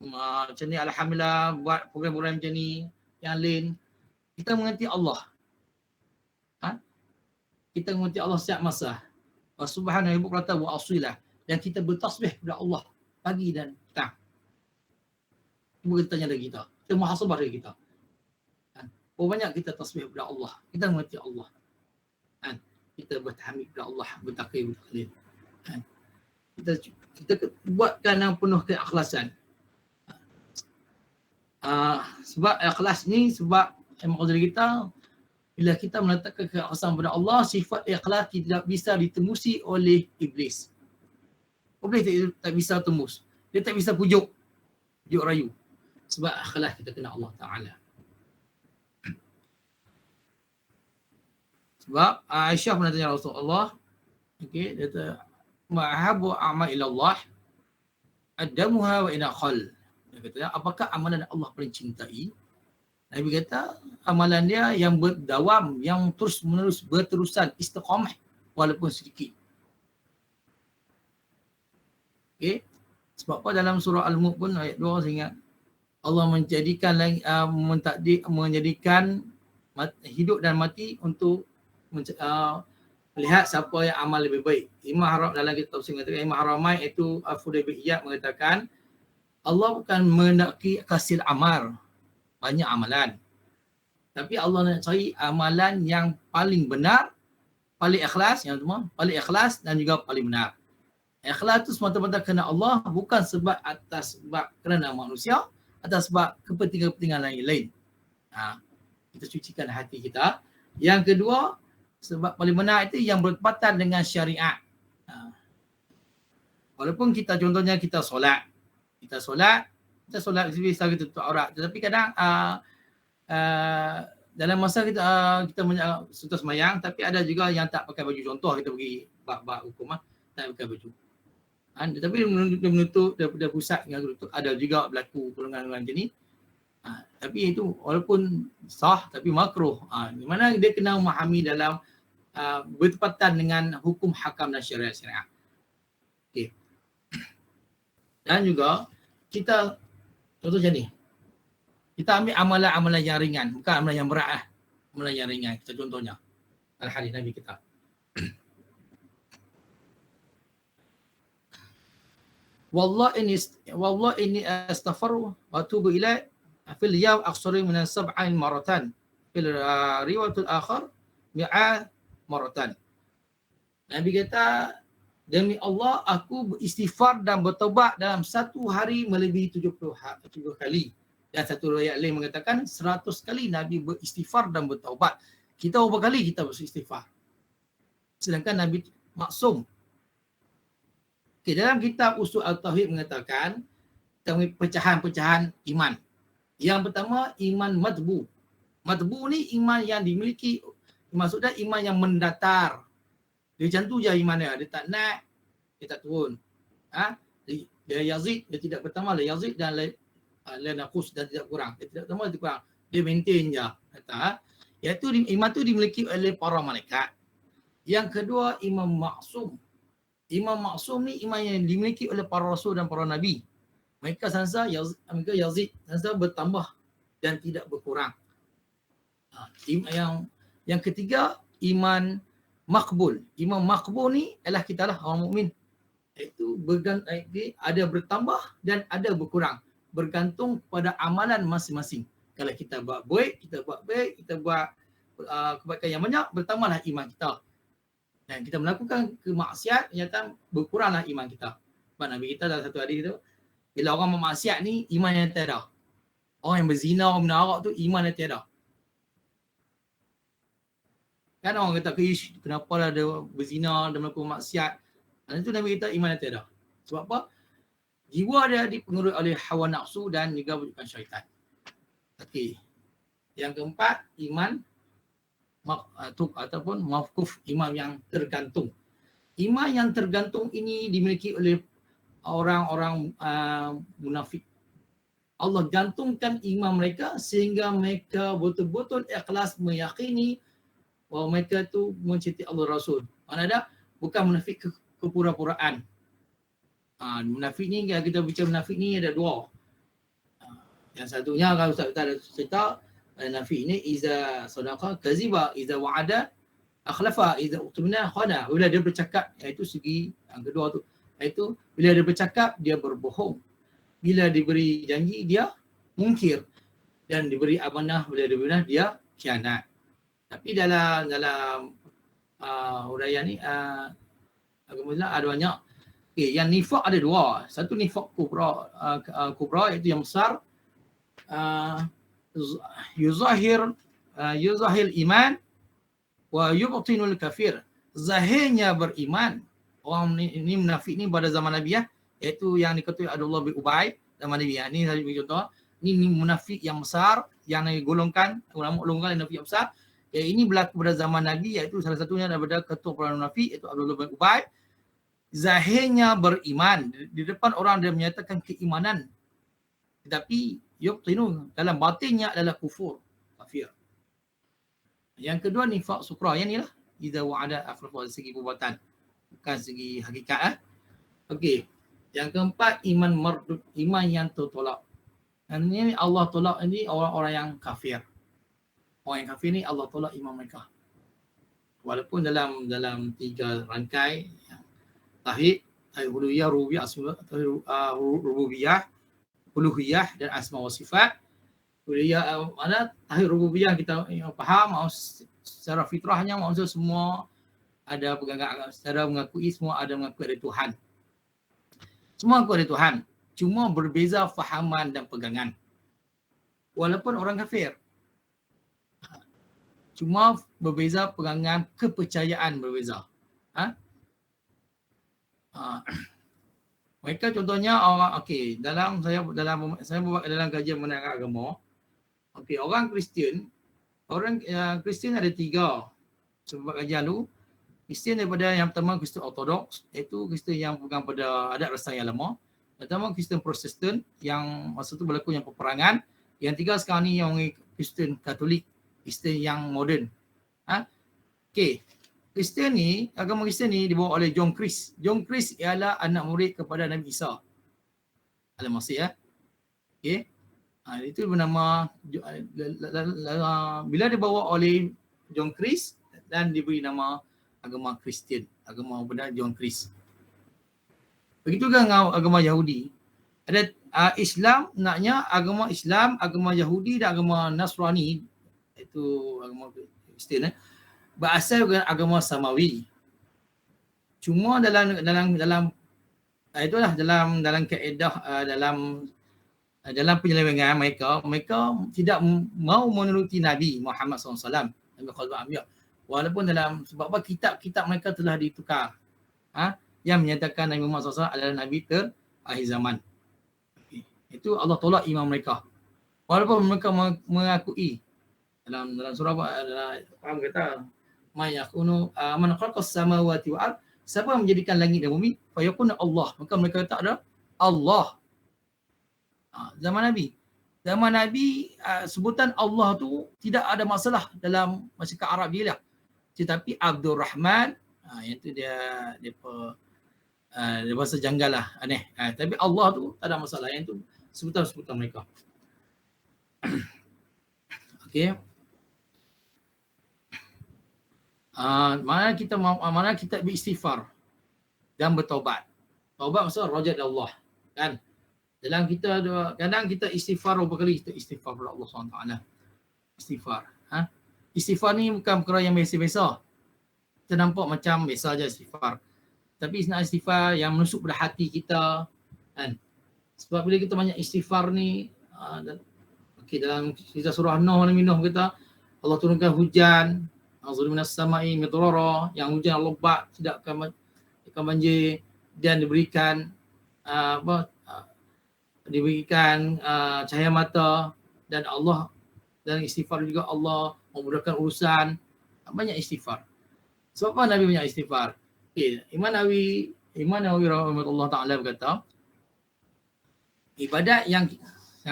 macam ni, alhamdulillah buat program-program macam ni, yang lain. Kita mengerti Allah. Kita mengerti Allah setiap masa. Wa subhanahu wa asilah. Dan kita bertasbih kepada Allah pagi dan petang. Cuba kita tanya dari kita. Kita muhasabah dari kita. Berapa banyak kita tasbih kepada Allah. Kita mengerti Allah. Kita bertahmid kepada Allah. Bertakbir, bertahlil. Kita buatkan yang penuh keikhlasan. Sebab ikhlas ni, sebab Imam Ghazali kita, bila kita meletakkan keikhlasan kepada Allah, sifat ikhlas tidak bisa ditembusi oleh iblis. Iblis tak bisa tembus. Dia tak bisa pujuk rayu. Sebab ikhlas kita kena Allah Ta'ala. Sebab Aisyah pernah tanya Rasulullah, dia kata, ma'habu a'ma ilallah adamuha wa inakhal. Dia kata, apakah amalan Allah paling cintai? Nabi kata, amalan dia yang berdawam, yang terus-menerus berterusan, istiqamah walaupun sedikit. Okay. Sebab apa dalam surah Al-Mulk pun ayat 2 saya ingat, Allah menjadikan hidup dan mati untuk melihat siapa yang amal lebih baik. Imam Haram dalam kitab tafsir mengatakan, Imam Haramai itu Fudaybiyah mengatakan, Allah bukan mendaki kasir amal, banyak amalan. Tapi Allah nak cari amalan yang paling benar, paling ikhlas, yang semua paling ikhlas dan juga paling benar. Ikhlas itu semata-mata kerana Allah, bukan sebab kerana manusia, atas sebab kepentingan-kepentingan lain-lain. Kita sucikan hati kita. Yang kedua, sebab paling benar itu yang bertepatan dengan syariat. Walaupun kita contohnya kita solat bisa kita tutup aurat, tetapi kadang dalam masa kita serta semayang, tapi ada juga yang tak pakai baju. Contoh kita pergi bab hukum tak pakai baju. Tetapi dia menutup, dia pusat dengan tutup. Ada juga berlaku golongan-golongan macam ni. Tapi itu walaupun sah tapi makruh. Di mana dia kena memahami dalam bertepatan dengan hukum hakam dan syariat. Okay. Dan juga kita contoh macam ni. Kita ambil amalan-amalan yang ringan, bukan amalan yang berat . Amalan yang ringan. Kita contohnya al-hadis Nabi kita. Wallah ini astaghfiru wa atubu ilaih fil yawm aksari min 7 maratan fil riwayatul akhar 100 maratan. Nabi kata, demi Allah aku beristighfar dan bertaubat dalam satu hari melebihi 70 kali. Dan satu riwayat lain mengatakan 100 kali Nabi beristighfar dan bertaubat. Kita berapa kali kita beristighfar? Sedangkan Nabi maksum. Okay, dalam kitab Usul Al-Tauhid mengatakan pecahan-pecahan iman. Yang pertama, iman matbu. Matbu ni iman yang dimiliki, maksudnya iman yang mendatar. Dia macam tu je iman dia. Dia tak naik, dia tak turun. Dia yazid, dia tidak bertambah. Dia yazid dan naqus dan tidak kurang. Dia tidak bertambah, tidak kurang. Dia maintain je. Iaitu iman tu dimiliki oleh para malaikat. Yang kedua, iman maksum. Imam maksum ni iman yang dimiliki oleh para rasul dan para nabi. Mereka yazid, sansa bertambah dan tidak berkurang. Yang ketiga, iman makbul. Iman makbul ni ialah kita lah orang mukmin. Itu ada bertambah dan ada berkurang. Bergantung pada amalan masing-masing. Kalau kita buat baik, kita buat kebaikan yang banyak, bertambahlah iman kita. Dan kita melakukan kemaksiat, ternyata berkuranglah iman kita. Sebab Nabi kita dalam satu hadis tu, bila orang memaksiat ni, iman yang tiada. Orang yang berzina, orang minum arak tu, iman yang tiada. Kan orang kata, kenapa lah dia berzina, dia melakukan maksiat. Dan itu Nabi kita iman yang tiada. Sebab apa? Jiwa dia dipengaruhi oleh hawa nafsu dan juga bujukan syaitan. Okey. Yang keempat, iman ataupun mawquf, iman yang tergantung. Iman yang tergantung ini dimiliki oleh orang-orang munafik. Allah gantungkan iman mereka sehingga mereka betul-betul ikhlas meyakini bahawa mereka itu mencintai Allah Rasul. Mana ada? Bukan munafik kepura-puraan. Munafik ni, kalau kita bicara munafik ni ada dua. Yang satunya kalau Ustaz ada cerita, munafik ni iza sadaqa kaziba, iza wa'ada akhlafa, iza utumina khana. Bila dia bercakap, iaitu segi yang kedua tu, iaitu bila dia bercakap dia berbohong, bila diberi janji dia mungkir, dan diberi amanah, bila diberi amanah dia khianat. Tapi dalam huraian ni agama ada banyak. Okay, yang nifak ada dua. Satu nifak kubra iaitu yang besar, yuzahir iman wa yubtinul kafir. Zahirnya beriman. Orang ni munafik ni pada zaman Nabi iaitu yang diketahui Abdullah bin Ubay zaman Nabi. Ni saya bagi contoh. Ni munafik yang besar yang digolongkan, ulama golongkan munafik yang besar. Ini berlaku pada zaman Nabi, iaitu salah satunya daripada ketua para munafik iaitu Abdullah bin Ubay. Zahirnya beriman, di depan orang dia menyatakan keimanan, tetapi yubtinu, dalam batinnya adalah kafir. Yang kedua nifaq sukra, yang inilah idza wa'ada akhlafa, dari segi perbuatan, bukan segi hakikat. Okey. Yang keempat iman mardud, iman yang tertolak. Dan ini Allah tolak ini orang-orang yang kafir. Orang yang kafir ni Allah tolak iman mereka. Walaupun dalam tiga rangkai tauhid, uluhiyah, rububiyah, uluhiyah dan asma wa sifat. Uluhiyah mana tauhid rububiyah kita faham, secara fitrahnya maksud semua ada pegangan secara mengakui semua ada mengakui ada Tuhan. Semua mengaku ada Tuhan. Cuma berbeza fahaman dan pegangan. Walaupun orang kafir. Cuma berbeza pegangan, kepercayaan berbeza. Mereka contohnya orang saya buat dalam kajian mengenai agama. Orang Kristian ada 3 sebab kajian tu. Kristian daripada yang pertama Kristian Ortodoks, iaitu Kristian yang pegang pada adat resam yang lama. Yang pertama Kristian Protestan yang masa tu berlaku yang peperangan. Yang 3 sekarang ni yang Kristian Katolik, Kristian yang moden. Kristian ni, agama Kristian ni dibawa oleh John Chris. John Chris ialah anak murid kepada Nabi Isa Al-Masih. Itu bernama bila dibawa oleh John Chris dan diberi nama agama Kristian, agama benar John Chris. Begitu dengan agama Yahudi. Ada Islam, naknya agama Islam, agama Yahudi dan agama Nasrani, itu agama Kristian, berasal dari agama Samawi. Cuma dalam itulah dalam kaedah dalam penyelewengan mereka tidak mau menuruti Nabi Muhammad SAW, Nabi Khalifah Anbiya. Walaupun sebab apa kitab-kitab mereka telah ditukar. Yang menyatakan Nabi Muhammad SAW adalah Nabi terakhir zaman. Itu Allah tolak iman mereka. Walaupun mereka mengakui dalam surah apa kata man khalaqas samawati wal ard, siapa yang menjadikan langit dan bumi, fa yakun Allah, maka mereka kata ada Allah. Zaman Nabi sebutan Allah tu tidak ada masalah dalam masyarakat Arab dia lah. Tetapi Abdul Rahman, yang tu dia bahasa janggal lah, aneh. Tapi Allah tu tak ada masalah, yang tu sebutan mereka. Okey. Mana kita beristighfar dan bertaubat. Taubat maksud rajat Allah, kan? Dalam kita kadang kita istighfar berapa kali kita istighfar kepada Allah SWT. Istighfar. Istighfar ni bukan perkara yang biasa-biasa. Kita nampak macam biasa je istighfar. Tapi sebenarnya istighfar yang menusuk pada hati kita, kan? Sebab bila kita banyak istighfar ni, dalam kisah surah Nuh kata Allah turunkan hujan, azul minas samai midrara, yang hujan lebat, tidak akan banjir, dan diberikan cahaya mata, dan Allah dan istighfar juga Allah memudahkan urusan. Banyak istighfar. Sebab apa Nabi banyak istighfar? Imam Nawawi rahimahullah ta'ala berkata, ibadat yang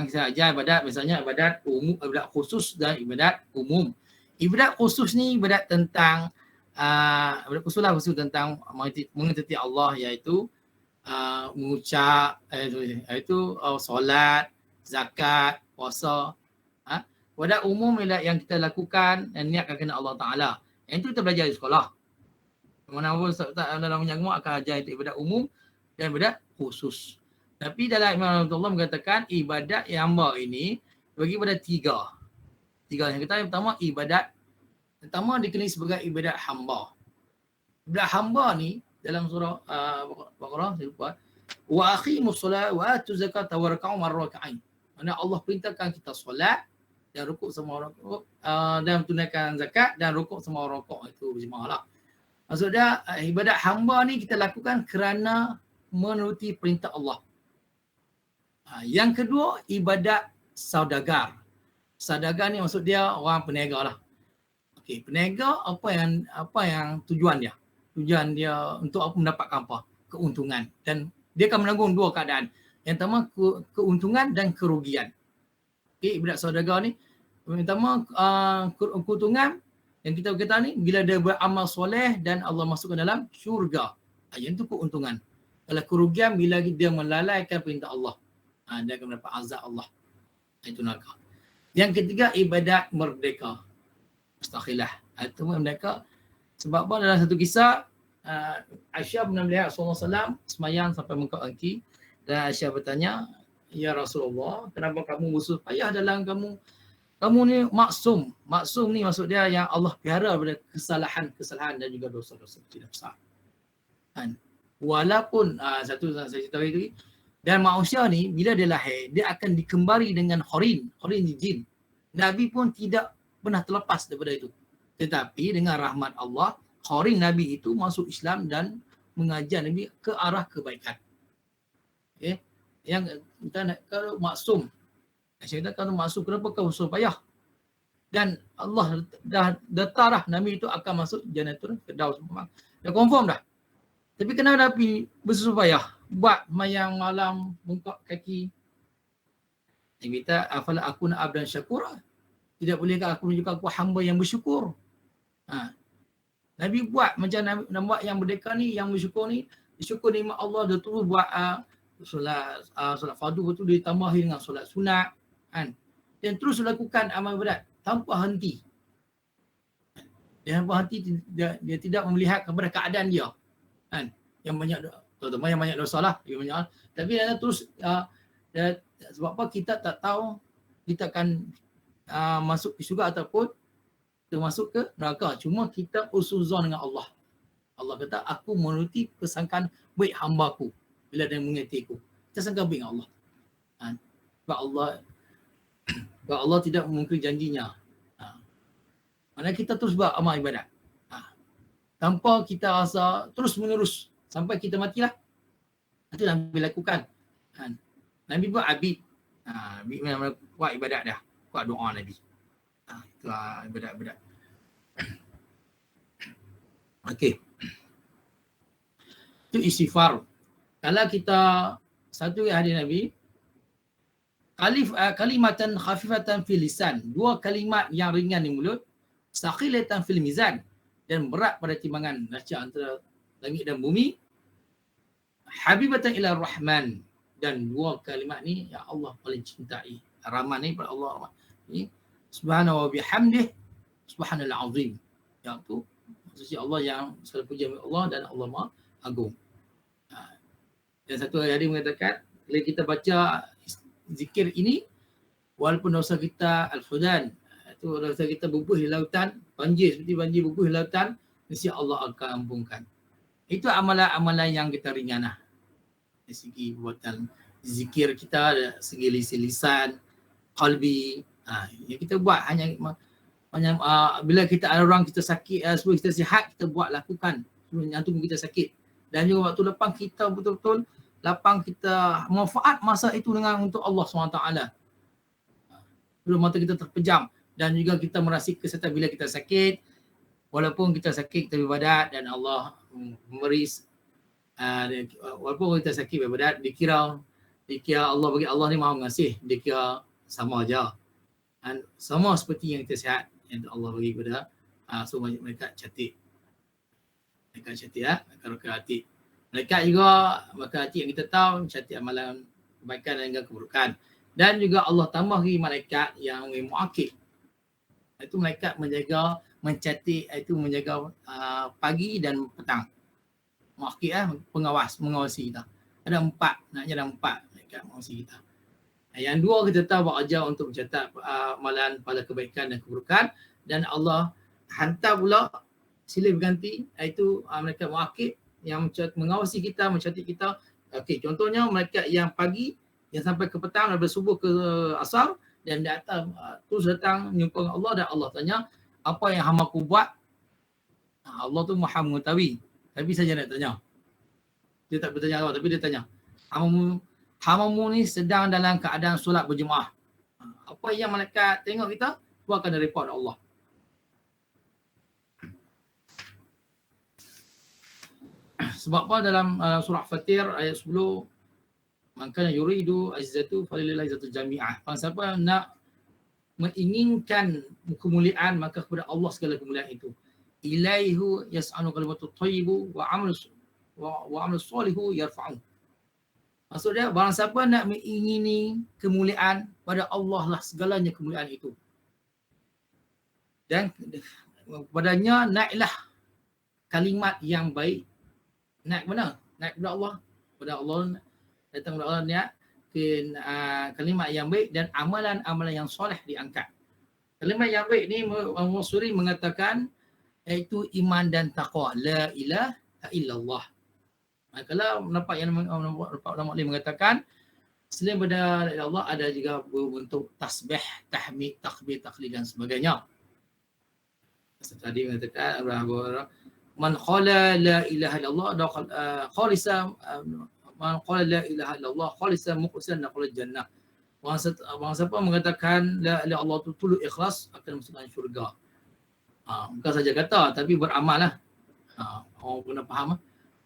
saya ajar, ibadat misalnya ibadat umum, ibadat khusus dan ibadat umum. Ibadat khusus ni ibadat tentang ibadat khusus tentang mengikuti Allah, iaitu mengucap solat, zakat, puasa. Ibadat umum ialah yang kita lakukan dan niatkan kerana Allah Ta'ala. Yang itu kita belajar di sekolah. Mana-mana dalam agama akan ajar itu ibadat umum dan ibadat khusus. Tapi dalam Imam Allah mengatakan ibadat yang hamba ini bagi pada 3. Yang pertama ibadat. Pertama dikenali sebagai ibadat hamba. Ibadat hamba ni dalam surah Baqarah, saya lupa. Wa aqimus solat wa atu zakat wa rak'u marraka'ain. Maksudnya Allah perintahkan kita solat dan rukuk sama rukuk, dan tunaikan zakat dan rukuk sama rukuk, itu berjemaah lah. Maksudnya ibadat hamba ni kita lakukan kerana menuruti perintah Allah. Yang kedua ibadat saudagar. Saudagar ni maksud dia orang peniaga lah. Okey, peniaga apa yang tujuan dia? Tujuan dia untuk mendapatkan apa? Keuntungan. Dan dia akan menanggung 2 keadaan. Yang pertama keuntungan dan kerugian. Okey, ibadat saudagar ni pertama keuntungan yang kita kata ni bila dia beramal soleh dan Allah masukkan dalam syurga. Yang itu keuntungan. Kalau kerugian bila dia melalaikan perintah Allah, dia akan mendapat azab Allah. Itu neraka. Yang ketiga ibadat merdeka. Mustaqilah. Itu merdeka. Sebab apa dalam satu kisah Aisyah pernah melihat Rasulullah SAW semayang sampai mengkak kaki, dan Aisyah bertanya, ya Rasulullah, kenapa kamu bersusah payah dalam kamu kamu ni maksum. Maksum ni maksud dia yang Allah pelihara daripada kesalahan dan juga dosa-dosa kecil dan besar. Kan? Walaupun satu saya cerita tadi, dan manusia ni bila dia lahir dia akan dikembari dengan horin jin. Nabi pun tidak pernah terlepas daripada itu. Tetapi dengan rahmat Allah, horin Nabi itu masuk Islam dan mengajar Nabi ke arah kebaikan. Okay? Yang kita nak kalau maksum, saya kata kalau maksum, kenapa kau susah payah? Dan Allah dah dah Nabi itu akan masuk Jannatul Firdaus. Dah confirm dah. Tapi kenapa Nabi bersusah payah buat mayang malam, bengkak kaki? Nabi kata, afala akuna abdan syakura? Tidak bolehkah aku menunjukkan aku hamba yang bersyukur? Nabi buat macam Nabi buat yang merdeka ni, yang bersyukur ni, bersyukur nikmat Allah, dia terus buat solat fardu, betul dia tambahin dengan solat sunat, kan? Dan terus lakukan amal ibadat tanpa henti. Dia tanpa henti, dia tidak melihat kepada keadaan dia, kan? Yang banyak, terutama yang banyak dosa lah, tapi dia terus sebab apa kita tak tahu kita akan masuk ke syurga ataupun kita masuk ke neraka. Cuma kita usuzon dengan Allah. Allah kata, aku menuruti persangkaan baik hamba-Ku bila dia mengingati aku. Kita sangka baik dengan Allah. Sebab Allah tidak mungkiri janjinya. Maksudnya kita terus buat amal ibadat. Tanpa kita rasa terus menerus sampai kita matilah. Itu Nabi lakukan. Nabi buat abid. Abid buat ibadat dah. Buat doa Nabi. Itulah ibadat-ibadat. Okey. Itu istighfar. Kalau kita satu hadis Nabi, kalimatan khafifatan fil lisan, dua kalimat yang ringan di mulut, saqilatan fil mizan, dan berat pada timbangan neraca antara langit dan bumi, habibatan ila rahman, dan dua kalimat ni yang Allah paling cintai. Rahman ni pada Allah. Ni subhanahu wa bihamdih subhanal azim. Yang tu suci Allah yang segala puji Allah dan Allah Maha Agung. Dan satu hadis mengatakan, bila kita baca zikir ini, walaupun dosa kita al-fudan, itu dosa kita bubuh di lautan, banjir seperti banjir bubuh di lautan, mesti Allah akan ampunkan. Itu amalan-amalan yang kita ringan lah. Dari segi buatan zikir kita, dari segi lisan, qalbi, yang kita buat hanya bila kita ada orang kita sakit, sebelum kita sihat, kita buat lakukan sebelum jantung kita sakit. Dan juga waktu lapang kita betul-betul lapang, kita manfaat masa itu dengan untuk Allah SWT. Belum mata kita terpejam, dan juga kita merasa kesihatan bila kita sakit. Walaupun kita sakit, kita beribadat dan Allah memberi, walaupun kita sakit beribadat, dikira Allah, bagi Allah ni Maha Mengasih, dikira sama aja. Dan sama seperti yang kita sihat yang Allah bagi kepada semua mereka cantik. Mereka cantik mereka hati. Mereka juga mereka hati yang kita tahu cantik amalan kebaikan dan juga keburukan. Dan juga Allah tambah lagi malaikat yang muakib. Itu malaikat menjaga, mencatat, itu menjaga pagi dan petang. Muakib mengawasi kita. Ada 4, naknya ada 4 malaikat mengawasi kita. Yang 2 kita tahu buat ajar untuk mencatat amalan pada kebaikan dan keburukan, dan Allah hantar pula silih berganti, iaitu malaikat muakib yang mengawasi kita, mencatat kita. Okey, contohnya malaikat yang pagi yang sampai ke petang, daripada subuh ke asar, dan datang terus datang menyumpah Allah, dan Allah tanya, apa yang hamba-Ku buat? Allah tu Maha mengetahui, tapi saja nak tanya. Dia tak bertanya Allah, tapi dia tanya, hamba-Mu ni sedang dalam keadaan solat berjemaah. Apa yang malaikat tengok kita, tu akan report Allah. Sebab apa dalam surah Fatir ayat 10, maka yuridu izzatu falillahi izzatul jami'ah. Siapa nak menginginkan kemuliaan, maka kepada Allah segala kemuliaan itu. Ilaihu yas'anu kalimatut thayyibu wa amalus salihu yarfa'u. Maksudnya, barang siapa nak mengingini kemuliaan, pada Allah lah segalanya kemuliaan itu. Dan padanya naiklah kalimat yang baik. Naik mana? Naik kepada Allah. Pada Allah, datang kepada Allah niat kalimat yang baik, dan amalan-amalan yang soleh diangkat. Kalimat yang baik ni Mansuri mengatakan iaitu iman dan taqwa. La ilaha illallah. Kalau nampak yang nampak ulama ni mengatakan selain daripada Allah ada juga berbentuk tasbih, tahmid, takbir, tahlil dan sebagainya. Tadi mengatakan man qala la ilaha illallah khalisa man qala la ilaha illallah khalisa muqsidan dakhul jannah. Orang siapa mengatakan la ilaha illallah tu tulus ikhlas akan masuk dalam syurga. Bukan saja kata tapi beramal lah. Orang pernah faham lah.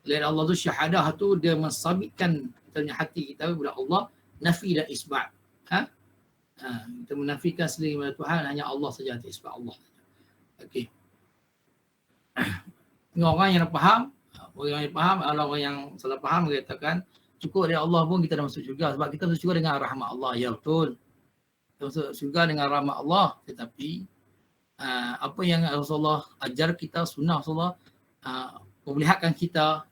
La ilaha illallah tu syahadah tu dia mensabitkan kita hati kita kepada Allah, nafi dan isbat. Kita menafikan selain daripada Tuhan, hanya Allah saja, isbat Allah. Okey. Orang yang faham, orang yang salah faham mengatakan cukup dari Allah pun kita dah masuk syurga sebab kita masuk syurga dengan rahmat Allah. Ya betul. Kita masuk syurga dengan rahmat Allah, tetapi apa yang Rasulullah ajar kita, sunnah Rasulullah memperlihatkan kita,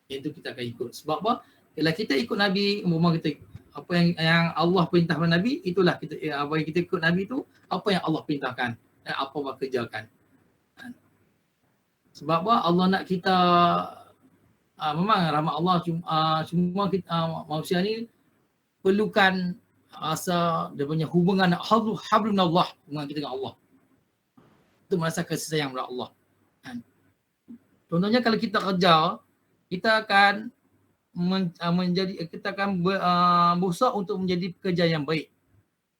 itu kita akan ikut. Sebab apa? Kalau kita ikut Nabi, umpama kita apa yang Allah perintah kepada Nabi, itulah kita apa yang kita ikut Nabi itu, apa yang Allah perintahkan dan apa yang kerjakan. Sebab apa? Allah nak kita memang rahmat Allah cuma kita manusia ni perlukan rasa dia punya hubungan hablunallah, hubungan kita dengan Allah. Itu merasa kasih sayang kepada Allah. Contohnya kalau kita kerja, kita akan kita akan berusaha untuk menjadi pekerja yang baik.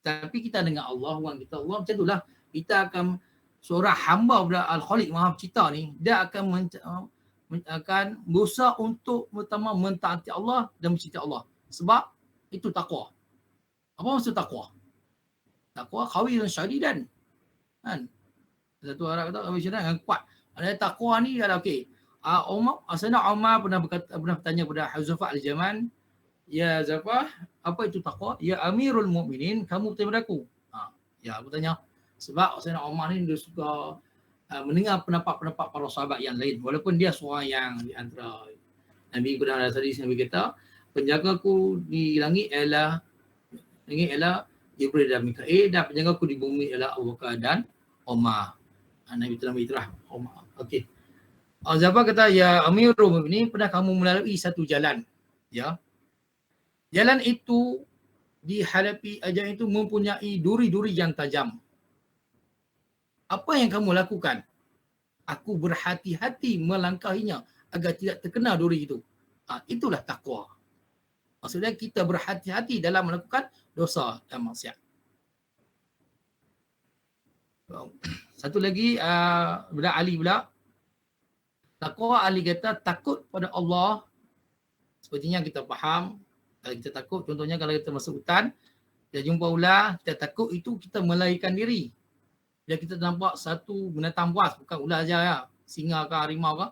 Tapi kita dengan Allah, hubungan kita Allah macam itulah. Kita akan seorang hamba kepada Al-Khaliq Maha Pencipta ni, dia akan berusaha untuk pertama mentaati Allah dan mencintai Allah. Sebab itu takwa. Apa maksud takwa? Takwa khawiyun syadidan. Kan? Satu orang kata khawiyun syadidan yang kuat. Ada takwa ni ada okey. Sayyidina Umar pernah bertanya kepada Huzaifah al-Yaman, ya Huzaifah, apa itu takwa? Ya Amirul Mukminin, kamu bertanya padaku. Ya aku tanya. Sebab Sayyidina Umar ni dia suka mendengar pendapat-pendapat para sahabat yang lain. Walaupun dia seorang yang di antara Nabi kepada hadis Nabi kata, penjagaku di langit ialah Jibril dan Mikail, dan penjagaku di bumi ialah Abu Bakar dan Umar. Nabi telah beriterah Umar. Okey. Zafa kata, ya Amirul Mukminin, pernah kamu melalui satu jalan. Ya. Jalan itu dihadapi jalan itu mempunyai duri-duri yang tajam. Apa yang kamu lakukan? Aku berhati-hati melangkahinya agar tidak terkena duri itu. Itulah takwa. Maksudnya kita berhati-hati dalam melakukan dosa dan maksiat. Satu lagi, bila Ali pula. Takwa Ali kata takut pada Allah. Sepertinya kita faham. Kalau kita takut, contohnya kalau kita masuk hutan, kita jumpa ular, kita takut itu kita melarikan diri. Bila kita nampak satu binatang buas, bukan ular saja ya, singa ke harimau ke,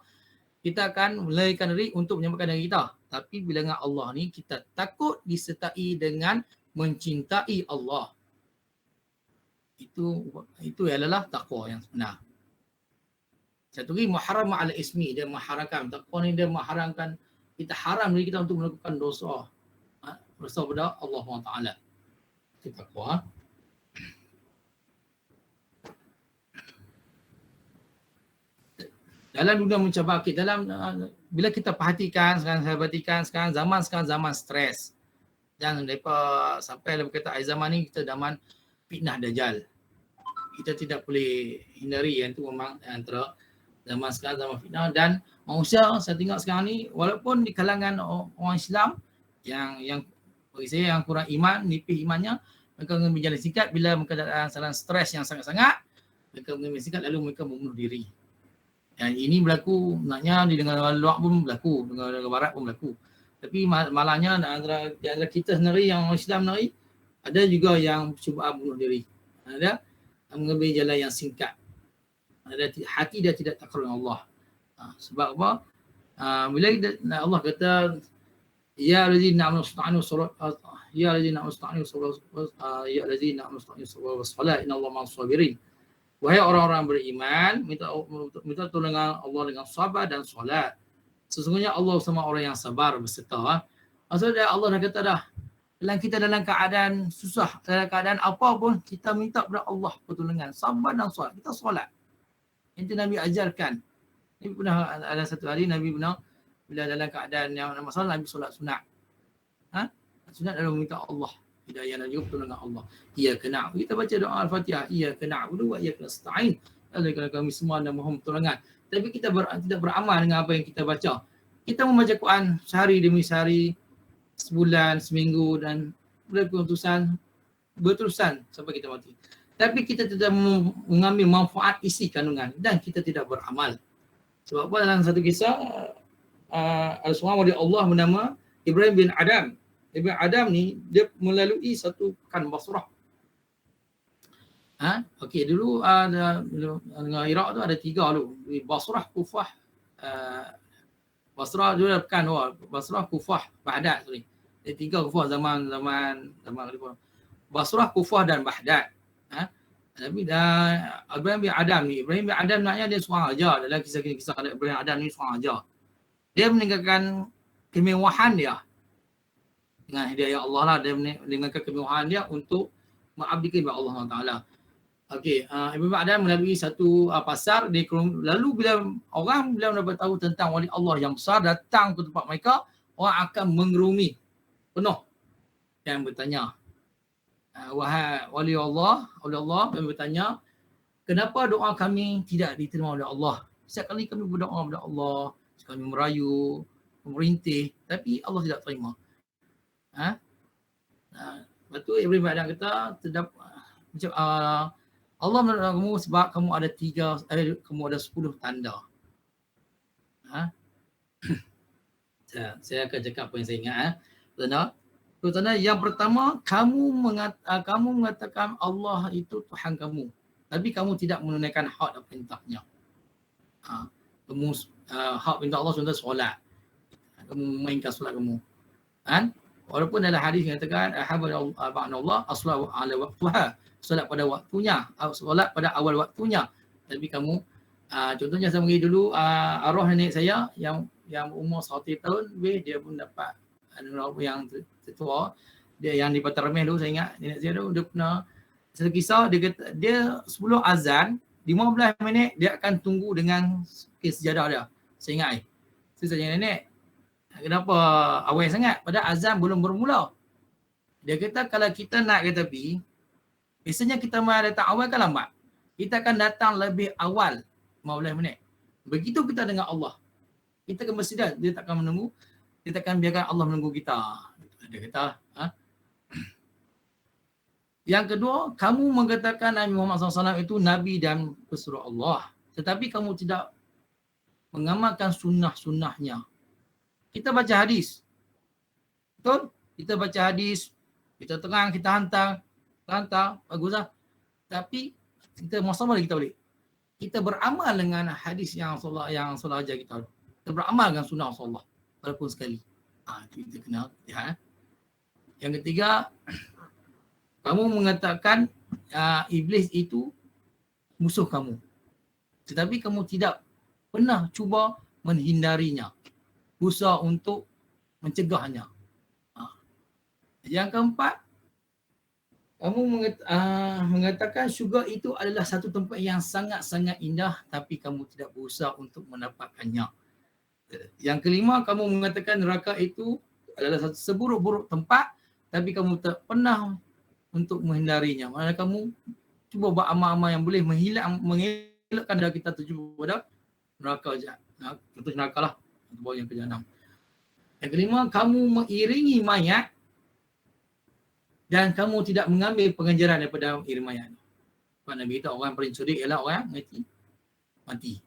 kita akan melarikan diri untuk menyelamatkan diri kita. Tapi bila dengan Allah ni, kita takut disertai dengan mencintai Allah. Itu adalah takwa yang sebenar. Satu lagi muharram ala ismi, dia mengharamkan. Takwa ni dia mengharamkan, kita haram diri kita untuk melakukan dosa. Dosa kepada Allah SWT. Itu takwa. Dalam dunia mencabar kita, bila kita perhatikan sekarang zaman stres. Dan daripada sampai berkata akhir zaman ni kita zaman fitnah dajjal. Kita tidak boleh hindari yang itu memang antara zaman sekarang, zaman fitnah. Dan manusia saya tengok sekarang ni, walaupun di kalangan orang Islam yang bagi saya yang kurang iman, nipis imannya, mereka mengambil jalan singkat bila mereka dalam stres yang sangat-sangat, mereka mengambil singkat lalu mereka membunuh diri. Dan ini berlaku, naknya di negara luar pun berlaku, negara barat pun berlaku. Tapi malangnya antara kita sendiri yang orang Islam sendiri, ada juga yang cuba bunuh diri. Ada mengambil jalan yang singkat. Hati dia tidak takut dengan Allah. Sebab apa? Bila Allah kata, ya allazina amanu ista'inu salat, ya allazina amanu ista'inu salat, innallaha ma'as sabirin. Wahai orang-orang beriman, minta tolongan Allah dengan sabar dan solat. Sesungguhnya Allah sama orang yang sabar berserta. Maksudnya Allah dah kata dah, dalam keadaan susah, dalam keadaan apa pun, kita minta kepada Allah pertolongan. Sabar dan solat. Kita solat. Itu Nabi ajarkan. Nabi pernah ada satu hari Nabi pernah bila dalam keadaan yang ada masalah, Nabi solat sunat. Sunat adalah meminta Allah hidayah dan juga pertolongan Allah. Iyyaka na'budu. Kita baca doa Al-Fatihah. Iyyaka na'budu wa iyyaka nasta'in. Kerana kami semua anda mohon pertolongan. Tapi kita tidak beramal dengan apa yang kita baca. Kita membaca Quran sehari demi sehari, sebulan, seminggu dan berterusan sampai kita mati. Tapi kita tidak mengambil manfaat isi kandungan dan kita tidak beramal. Sebab apa, dalam satu kisah ada seorang wali Allah bernama Ibrahim bin Adam. Ibrahim Adam ni dia melalui satu pekan Basrah. Okey, dulu ada dengan Iraq tu ada 3 dulu. Basrah, Kufah, Basrah dulu ada pekan Basrah, Kufah, Baghdad sorry. Ada 3 Kufah zaman Khalifah. Basrah, Kufah dan Baghdad. Tapi Ibrahim bin Adam ni, Ibrahim bin Adam naknya dia seorang aja. Dalam kisah-kisah ada Ibrahim bin Adam ni seorang aja. Dia meninggalkan kemewahan dia. Dengan hidayah Allah lah, dia meninggalkan kemewahan dia untuk mengabdikan kepada Allah Taala. Okey, Ibrahim bin Adam melalui satu pasar. Lalu bila mendapat tahu tentang wali Allah yang besar datang ke tempat mereka, orang akan mengerumi penuh dan bertanya, wahai wali Allah kami bertanya, kenapa doa kami tidak diterima oleh Allah? Setiap kali kami berdoa kepada Allah, kami merayu, merintih, tapi Allah tidak terima. Lepas tu Ibrahim bin Adam kata, macam Allah menolak kamu sebab kamu ada 10 tanda. Saya akan cakap apa yang saya ingat. Tanda yang pertama, kamu mengatakan Allah itu Tuhan kamu, tapi kamu tidak menunaikan hak dan perintahnya. Kamu hak perintah Allah contoh solat, kamu mainkan solat kamu. Walaupun dalam hadis mengatakan Allah as-salatu ala waqtiha, solat pada waktunya, solat pada awal waktunya. Tapi kamu contohnya saya pergi dulu arwah nenek saya yang umur 100 tahun, dia pun dapat yang tertua, dia yang di Patah Remeh dulu, saya ingat nenek saya dulu, dia pernah satu kisah, dia kata dia sebelum azan 15 minit dia akan tunggu dengan sejadah dia. Saya ingat saya tanya nenek, kenapa awal sangat padahal azan belum bermula? Dia kata kalau kita nak ke tepi, biasanya kita datang awal kan lambat. Kita akan datang lebih awal 15 minit. Begitu kita dengan Allah, kita ke masjid, dia takkan menunggu, dia takkan biarkan Allah menunggu kita. Dia kata, Yang kedua, kamu mengatakan Nabi Muhammad SAW itu Nabi dan pesuruh Allah, tetapi kamu tidak mengamalkan sunnah-sunnahnya. Kita baca hadis, betul? Kita baca hadis, kita terang, kita hantar, baguslah. Tapi kita muasabah kita boleh. Kita beramal dengan hadis yang Allah ajar kita. Kita beramal dengan sunnah Allah walaupun sekali. Itu kita kena lihat. Yang ketiga, kamu mengatakan iblis itu musuh kamu, tetapi kamu tidak pernah cuba menghindarinya, berusaha untuk mencegahnya. Yang keempat, kamu mengatakan syurga itu adalah satu tempat yang sangat-sangat indah, tapi kamu tidak berusaha untuk mendapatkannya. Yang kelima, kamu mengatakan neraka itu adalah satu seburuk-buruk tempat, tapi kamu tak pernah untuk menghindarinya. Maksudnya kamu cuba buat amal-amal yang boleh mengelakkan dari kita terjun pada neraka je. Contoh neraka lah, atau yang ke jahanam. Yang kelima, kamu mengiringi mayat dan kamu tidak mengambil pengajaran daripada iring mayat. Sebab Nabi kata orang paling cerdik ialah orang mati.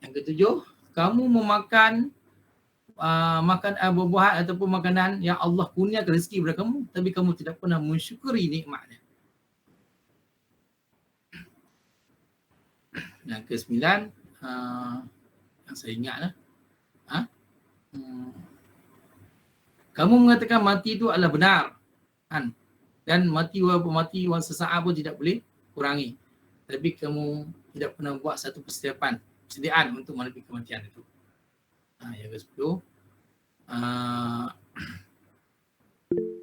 Yang ketujuh, kamu memakan buah-buahan ataupun makanan yang Allah kurniakan rezeki kepada kamu, tapi kamu tidak pernah mensyukuri nikmatnya. Yang ke-9, yang saya ingat lah, kamu mengatakan mati itu adalah benar, dan mati sesaat pun tidak boleh kurangi, tapi kamu tidak pernah buat satu persediaan untuk menghadapi kematian itu. Yang ke-10,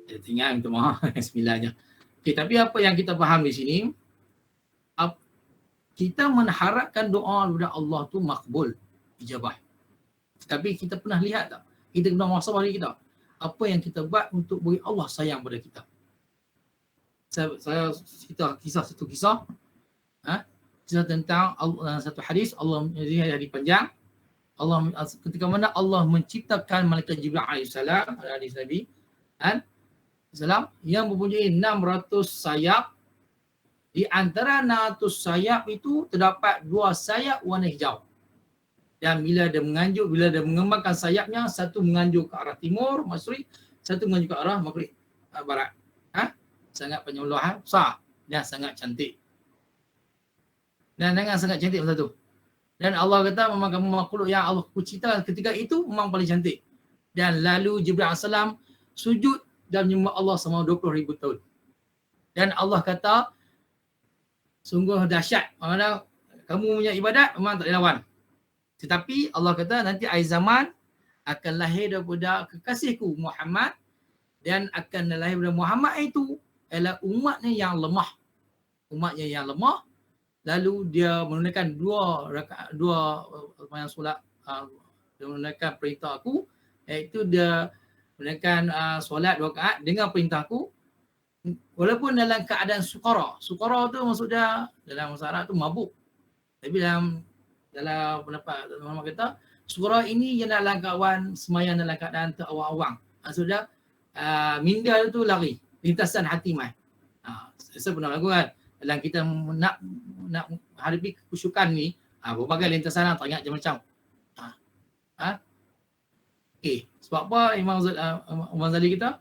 Saya tinggal minta maaf sembilannya. Okay, tapi apa yang kita faham di sini, kita mengharapkan doa kepada Allah tu makbul, ijabah. Tapi kita pernah lihat tak? Kita kena muhasabah diri kita. Apa yang kita buat untuk beri Allah sayang pada kita? Saya cerita satu kisah. Kisah tentang Allah, satu hadis, Allah jadi panjang. Allah ketika mana Allah menciptakan malaikat Jibril alaihissalam, hadis Nabi salam, yang mempunyai 600 sayap. Di antara 600 sayap itu terdapat 2 sayap warna hijau. Dan bila dia menganjuk, bila dia mengembangkan sayapnya, satu menganjuk ke arah timur, masyriq, satu menganjuk ke arah maghrib, barat. Sangat penyuluhan besar dan sangat cantik. Dan dengan sangat cantik masa tu. Dan Allah kata memang kamu makhluk yang Allah cipta ketika itu memang paling cantik. Dan lalu Jibril AS sujud dan menyembah Allah selama 20,000 tahun. Dan Allah kata, sungguh dahsyat. Maksudnya kamu punya ibadat memang tak boleh lawan. Tetapi Allah kata nanti akhir zaman akan lahir daripada kekasihku Muhammad, dan akan lahir daripada Muhammad itu adalah umatnya yang lemah. Umatnya yang lemah, lalu dia menunaikan dua solat, dia menunaikan perintah aku, iaitu dia menunaikan solat 2 rakaat dengan perintah aku, walaupun dalam keadaan sukara. Sukara tu maksudnya dalam bahasa Arab tu mabuk. Tapi dalam pendapat ulama kata, sukara ini yang dalam kawan semayang dalam keadaan terawang-awang. Maksudnya minda tu lari, lintasan hati mai. Saya pernah lagu kan, dalam kita nak hadapi kekusyukan ni, berbagai lintasan tak ingat macam. Okey, sebab apa Imam Ghazali kita,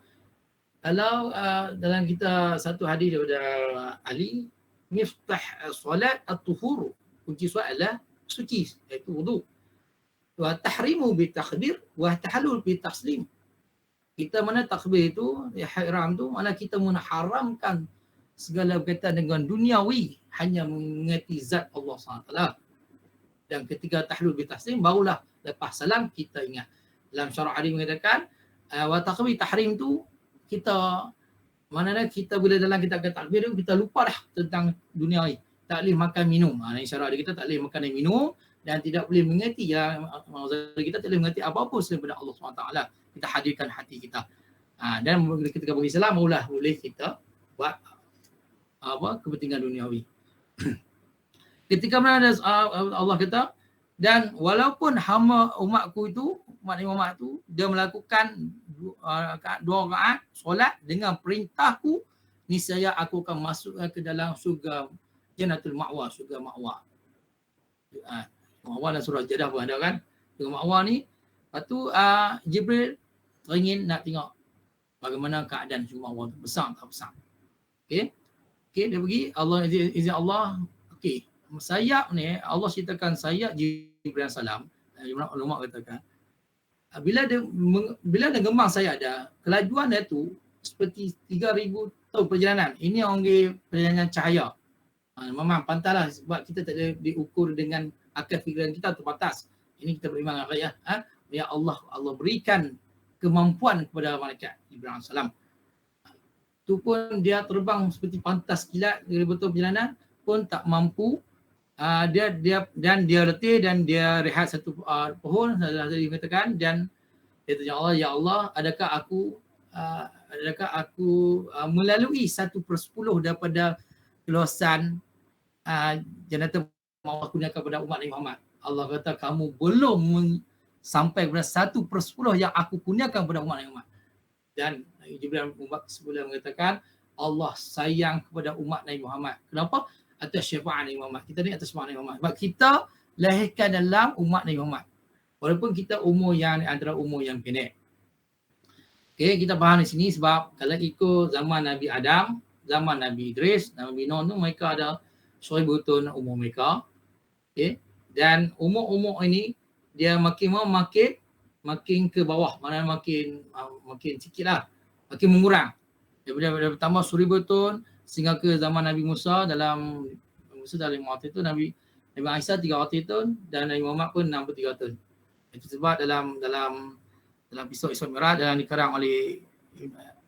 kalau dalam kita satu hadis daripada Ali, miftah solat at-tuhur, kunci solat adalah suci, iaitu wudu. Wa tahrimu bi takbir wa tahallul bi taslim. Kita mana takbir itu, ihram tu, mana kita mengharamkan segala berkaitan dengan duniawi, hanya mengingati zat Allah SWT. Dan ketika tahlul bi taslim, barulah lepas salam kita ingat. Dalam syarah hadis mengatakan wa takbir tahrim tu, kita mana kita bila dalam kita kata takbir tu, kita lupa dah tentang dunia ni. Tak boleh makan minum. Ini syarat dia, kita tak boleh makan dan minum, dan tidak boleh mengerti kita tak boleh mengerti apa-apa selain daripada Allah SWT. Kita hadirkan hati kita. Dan ketika bagi salam, boleh kita buat kepentingan duniawi. Ketika mana Allah kata, dan walaupun hamba umatku itu, umat Nabi Muhammad itu, dia melakukan 2 rakaat solat dengan perintahku, niscaya aku akan masuk ke dalam syurga Jannatul Ma'wa, syurga Ma'wa. Ma'wa dan surah Jadah pun ada kan. Syurga Ma'wa ni, lepas tu Jibril teringin nak tengok bagaimana keadaan syurga Ma'wa tu, besar tak besar. Okey, dia pergi, Allah izin Allah, okey, sayap ni, Allah ceritakan sayap Jibril salam, ulama katakan, bila dia gembang sayap dia, kelajuan dia tu seperti 3,000 tahun perjalanan. Ini orang panggil perjalanan cahaya. Memang pantaslah sebab kita tak ada diukur dengan akal fikiran kita terbatas. Ini kita beriman dengan ayat. Ya Allah berikan kemampuan kepada malaikat Jibril salam. Tu pun dia terbang seperti pantas kilat, 3,000 tahun perjalanan pun tak mampu. Dia letih dan dia rehat satu pohon, tadi mengatakan, dan dia tanya Allah, ya Allah, adakah aku melalui 1/10 daripada keluasan Jannatul Ma'wa kurniakan kepada umat Nabi Muhammad. Allah kata kamu belum sampai kepada 1/10 yang aku kurniakan kepada umat Nabi Muhammad. Dan Jibril sebelum mengatakan Allah sayang kepada umat Nabi Muhammad. Kenapa? Atas syafaat Nabi Muhammad. Kita ni atas syafaat Nabi Muhammad. Sebab kita lahirkan dalam umat Nabi Muhammad. Walaupun kita umur yang antara umur yang pendek. Okey, kita faham di sini sebab kalau ikut zaman Nabi Adam, zaman Nabi Idris, Nabi Nuh tu mereka ada 1000 tahun umur mereka. Okey, dan umur-umur ini dia makin ke bawah, mana makin sikitlah, makin mengurang. Daripada pertama 1000 tahun sehingga ke zaman Nabi Musa dalam 5 tahun, Nabi Isa 300 tahun dan Nabi Muhammad pun 63 tahun. Itu sebab dalam episod Isra Mi'raj dalam dikarang oleh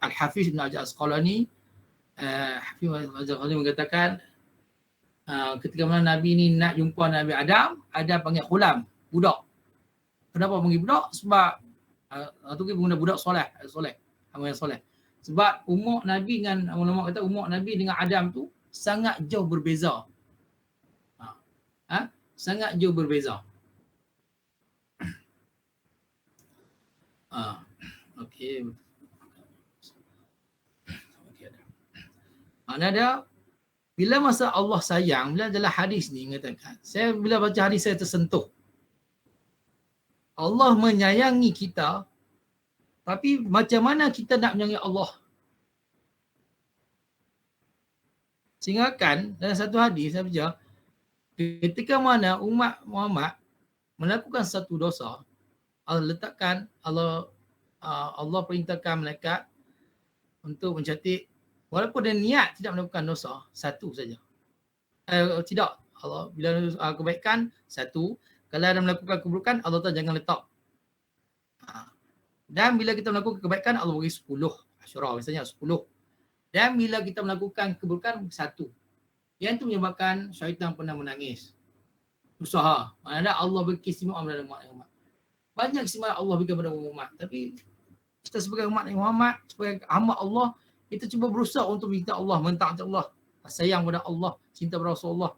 Al-Hafiz Ibn Hajar Asqalani, Hafiz Ibn Hajar Asqalani mengatakan ketika mana Nabi ni nak jumpa Nabi Adam panggil ghulam, budak. Kenapa panggil budak? Sebab tu kita guna budak soleh, hamba yang soleh. Sebab umur Nabi dengan ulama kata umur Nabi dengan Adam tu sangat jauh berbeza. Sangat jauh berbeza. Okey. Mana dia bila masa Allah sayang, bila dalam hadis ni mengatakan, saya bila baca hadis saya tersentuh. Allah menyayangi kita, tapi macam mana kita nak menyayangi Allah? Sehingga kan dalam satu hadis saya baca, ketika mana umat Muhammad melakukan satu dosa, Allah perintahkan malaikat untuk mencatat walaupun dia niat tidak melakukan dosa, satu saja. Tidak. Allah bila kebaikan, satu. Kalau ada melakukan keburukan, Allah Ta'ala jangan letak. Dan bila kita melakukan kebaikan, Allah bagi 10. Asyura misalnya 10. Dan bila kita melakukan keburukan, 1. Yang itu menyebabkan syaitan pernah menangis. Usaha. Mana Allah beri keistimewaan kepada umat. Banyak keistimewaan Allah berikan kepada umat. Tapi kita sebagai umat Muhammad, sebagai hamba Allah, kita cuba berusaha untuk minta Allah, mentaati Allah, sayang kepada Allah, cinta kepada Rasulullah.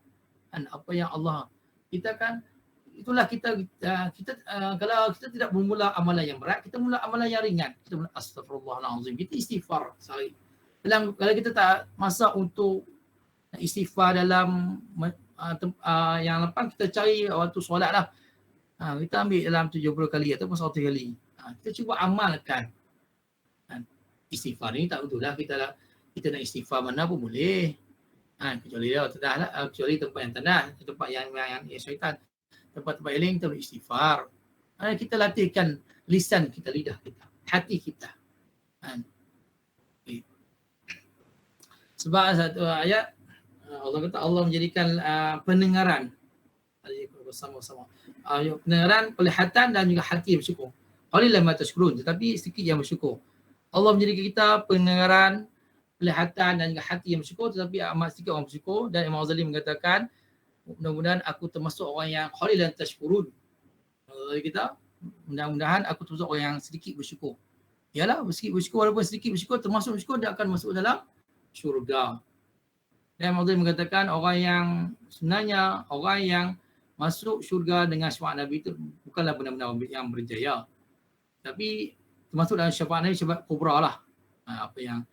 Dan apa yang Allah, kita kan, itulah kita kalau kita tidak memula amalan yang berat, kita mula amalan yang ringan. Kita mula astagfirullahalazim, kita istighfar sehari. Kalau kita tak masa untuk istighfar dalam yang lepas, kita cari waktu solat lah. Kita ambil dalam 70 kali ataupun 100 kali. Kita cuba amalkan. Istighfar ni tak betul lah. Kita nak istighfar mana pun boleh. Kecuali kecuali tempat yang tanah, tempat yang syaitan. Tempat-tempat yang lain kita beristighfar. Kita latihkan lisan kita, lidah kita, hati kita. Sebab satu ayat Allah kata Allah menjadikan pendengaran bersama-sama. Pendengaran, penglihatan dan juga hati yang bersyukur. Qalilan ma tashkurun, tetapi sedikit yang bersyukur. Allah menjadikan kita pendengaran, penglihatan dan juga hati yang bersyukur, tetapi amat sedikit orang bersyukur. Dan Imam Ghazali mengatakan, mudah-mudahan aku termasuk orang yang qalilan tashkurun. Kita mudah-mudahan aku termasuk orang yang sedikit bersyukur. Yalah, sedikit bersyukur, walaupun sedikit bersyukur, termasuk bersyukur, dia akan masuk dalam syurga. Dan Imam Ghazali mengatakan orang yang sebenarnya orang yang masuk syurga dengan syafaat Nabi itu bukanlah benar-benar yang berjaya. Tapi termasuk dalam syafaat Nabi, syafaat kubra lah. Apa yang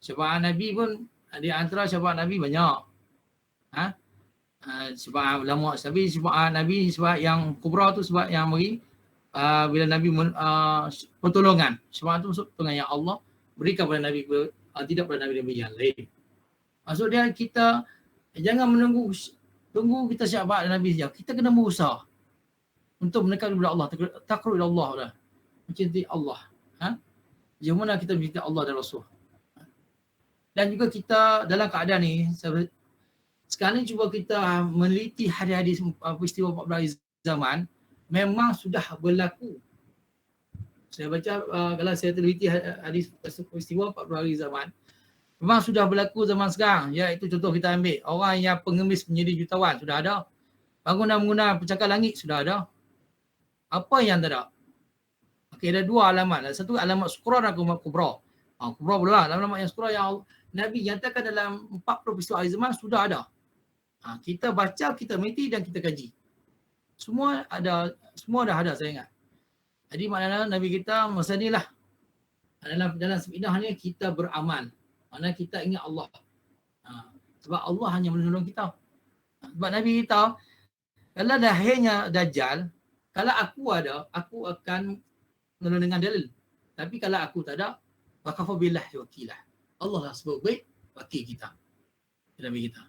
syafaat Nabi pun, di antara syafaat Nabi banyak. Sebab ulama syafaat Nabi, sebab yang kubra tu sebab yang beri bila Nabi pertolongan. Syafaat tu maksud pertolongan yang Allah berikan kepada Nabi, tidak pada Nabi-Nabi yang lain. Maksud dia kita jangan tunggu kita syafaat Nabi saja. Kita kena berusaha untuk mendekat kepada Allah, takarrub ila Allah dah. Mencintai Allah. Macam mana kita mencintai Allah dan Rasul. Dan juga kita dalam keadaan ni, sekarang ni cuba kita meneliti hadis-hadis peristiwa 14 hari zaman, memang sudah berlaku. Saya baca, kalau saya teliti hadis peristiwa 14 hari zaman, memang sudah berlaku zaman sekarang. Iaitu contoh kita ambil, orang yang pengemis menjadi jutawan, sudah ada. Bangunan-bangunan pencakar langit, sudah ada. Apa yang tak ada? Okey, ada dua alamat. Satu alamat sukra dan alamat kubra. Kubra pula lah. Alamat yang sukra yang Nabi nyatakan dalam 40 peristiwa hari zaman sudah ada. Kita baca, kita meneliti dan kita kaji. Semua dah ada, saya ingat. Jadi maknanya Nabi kita masa ni lah. Dalam sepidah ni kita beramal. Maknanya kita ingat Allah. Sebab Allah hanya menolong kita. Sebab Nabi kita, kalau dahirnya Dajjal, kalau aku ada, aku akan menolong dengan dalil. Tapi kalau aku tak ada, wakafa billahi wakilah. Allah lah sebagai wakil kita. Nabi kita.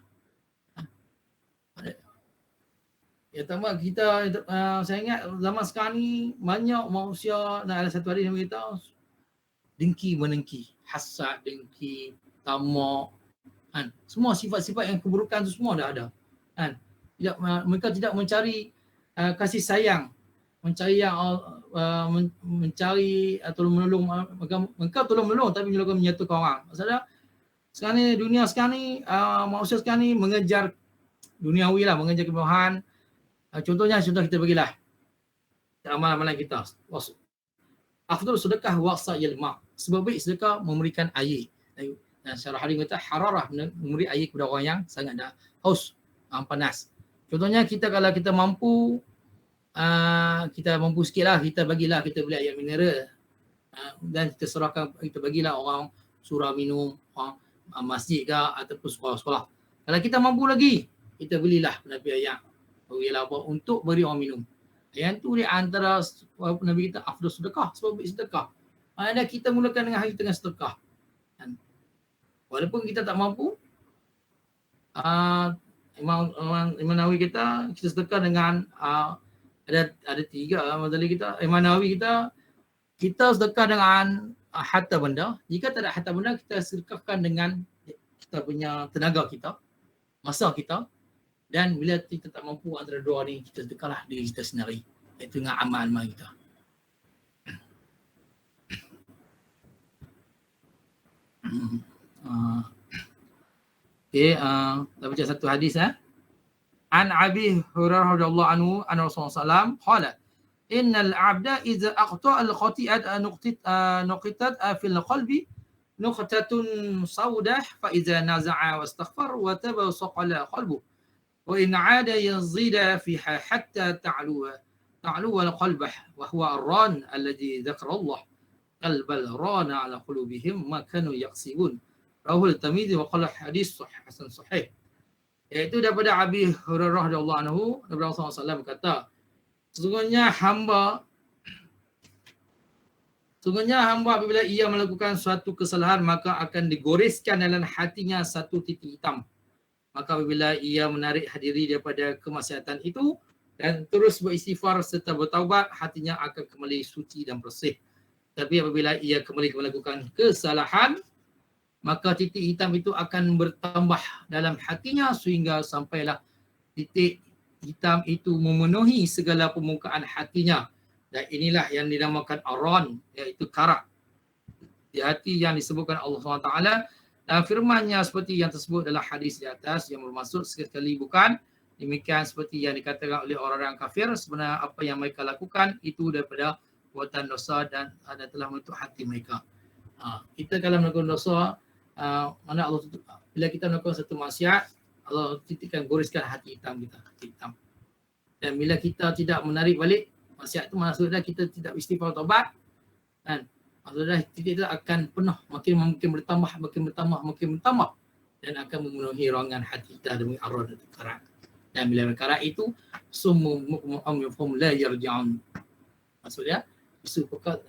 Ya tambah kita, saya ingat zaman sekarang ni banyak manusia, dan ada satu hari yang beritahu dengki menengki, hasad, dengki, tamak, semua sifat-sifat yang keburukan tu semua dah ada. Mereka tidak mencari kasih sayang, mencari yang mencari atau menolong, engkau tolong menolong tapi juga menyatukan orang. Maksudnya sekarang ni, dunia sekarang ni, manusia sekarang ni mengejar duniawi lah, mengejar kemewahan. Contohnya kita bagilah amalan-amalan kita. Afdal sedekah waqsa ilma. Sebab baik sedekah memberikan air. Dan syarah hadis kata hararah, memberi air kepada orang yang sangat dah haus, panas. Contohnya kalau kita mampu, sikit lah, kita bagilah, kita beli air mineral. Dan kita serahkan, kita bagilah orang surau minum, orang masjid ke ataupun sekolah-sekolah. Kalau kita mampu lagi, kita belilah Nabi ayam. Berilah untuk beri orang minum. Yang tu di antara Nabi kita afdal sedekah, sebab sedekah. Ada kita mulakan dengan hari tengah sedekah. Walaupun kita tak mampu, Imam Nawawi kita sedekah dengan ada 3 mazhab kita. Imam Nawawi kita sedekah dengan harta benda. Jika tak ada harta benda, kita sedekahkan dengan kita punya tenaga kita, masa kita. Dan bila kita tak mampu antara dua ni, kita sedekahlah diri kita sendiri. Itu dengan amal-amal kita. Kita baca satu hadis. An Abi Hurairah radhiyallahu anhu anna Rasulullah sallallahu qala innal 'abda idza aqta'a al-khati'ata nuqitat fil qalbi nuqtatun sawdah fa idza naza'a wastaghfar wa taba saqala qalbu wa in 'ada yazida fiha hatta ta'lu al-qalbah wa huwa ar-ran alladhi dzakara Allah qalbal rana ala qulubihim ma kanu yaqsibun. Rahul Tirmizi wa qala hadis hasan sahih. Iaitu daripada Abi Hurairah radhiyallahu anhu, Nabi Muhammad SAW berkata, sesungguhnya hamba apabila ia melakukan suatu kesalahan maka akan digoreskan dalam hatinya satu titik hitam. Maka apabila ia menarik diri daripada kemaksiatan itu dan terus beristighfar serta bertaubat, hatinya akan kembali suci dan bersih. Tapi apabila ia kembali melakukan kesalahan, maka titik hitam itu akan bertambah dalam hatinya sehingga sampailah titik hitam itu memenuhi segala permukaan hatinya. Dan inilah yang dinamakan aran, iaitu karat di hati yang disebutkan Allah SWT. Dan firman-Nya seperti yang tersebut dalam hadis di atas yang bermaksud sekali bukan demikian seperti yang dikatakan oleh orang-orang kafir. Sebenarnya apa yang mereka lakukan itu daripada perbuatan dosa dan telah menutup hati mereka. Kita kalau melakukan dosa, mana Allah tutup, bila kita melakukan satu maksiat, Allah titikkan, goreskan hati hitam kita, hati hitam. Dan bila kita tidak menarik balik maksiat itu, maksudnya kita tidak istighfar taubat, kan, maksudnya titik itu akan penuh, makin bertambah dan akan memenuhi ruangan hati kita demi arwah dan karat. Dan bila karat itu summu mu'mum la yarji'un, maksudnya bisu pekat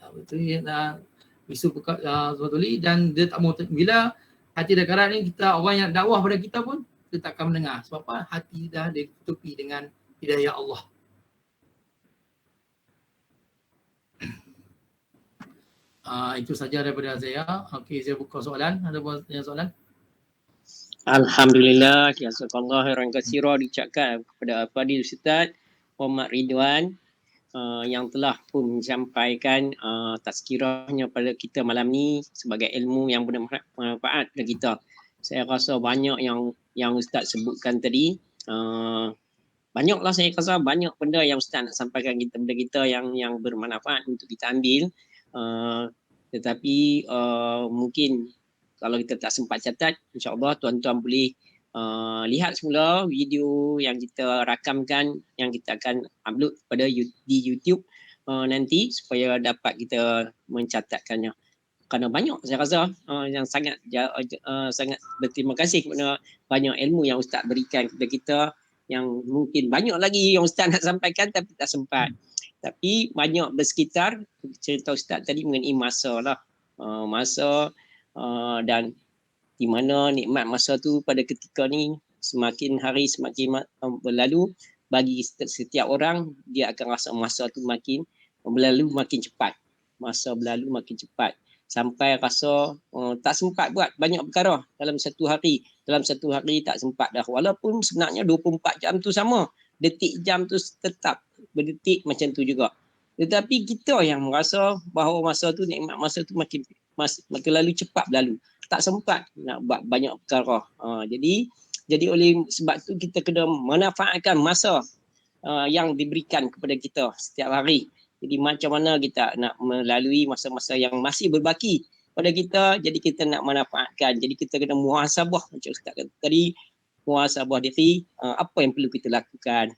dan dia tak mau, bila hati dah karat ni, kita orang yang dakwah pada kita pun kita tak akan mendengar. Sebab apa? Hati dah ditutupi dengan hidayah Allah. Itu saja daripada saya. Okey, saya buka soalan. Ada yang soalan? Alhamdulillah, jazakallahu khairan katsira diucapkan kepada Fadil Ustaz Muhammad Ridwan yang telah pun menyampaikan tazkirahnya pada kita malam ni sebagai ilmu yang bermanfaat kepada kita. Saya rasa banyak yang Ustaz sebutkan tadi, banyaklah saya rasa banyak benda yang Ustaz nak sampaikan kepada kita yang bermanfaat untuk kita ambil. Tetapi mungkin kalau kita tak sempat catat, insya-Allah tuan-tuan boleh lihat semula video yang kita rakamkan yang kita akan upload pada di YouTube nanti supaya dapat kita mencatatkannya. Kerana banyak saya rasa yang sangat berterima kasih kepada banyak ilmu yang Ustaz berikan kepada kita, yang mungkin banyak lagi yang Ustaz nak sampaikan tapi tak sempat. Tapi banyak bersekitar cerita Ustaz tadi mengenai masa lah. Masa dan di mana nikmat masa tu pada ketika ni semakin hari semakin berlalu, bagi setiap orang dia akan rasa masa tu makin berlalu makin cepat. Masa berlalu makin cepat sampai rasa tak sempat buat banyak perkara dalam satu hari. Dalam satu hari tak sempat dah, walaupun sebenarnya 24 jam tu sama. Detik jam tu tetap berdetik macam tu juga. Tetapi kita yang merasa bahawa masa tu, nikmat masa tu makin lalu cepat berlalu. Tak sempat nak buat banyak perkara. Jadi oleh sebab tu kita kena manfaatkan masa yang diberikan kepada kita setiap hari. Jadi macam mana kita nak melalui masa-masa yang masih berbaki pada kita, jadi kita nak manfaatkan. Jadi kita kena muhasabah macam Ustaz kata tadi, muhasabah diri, apa yang perlu kita lakukan.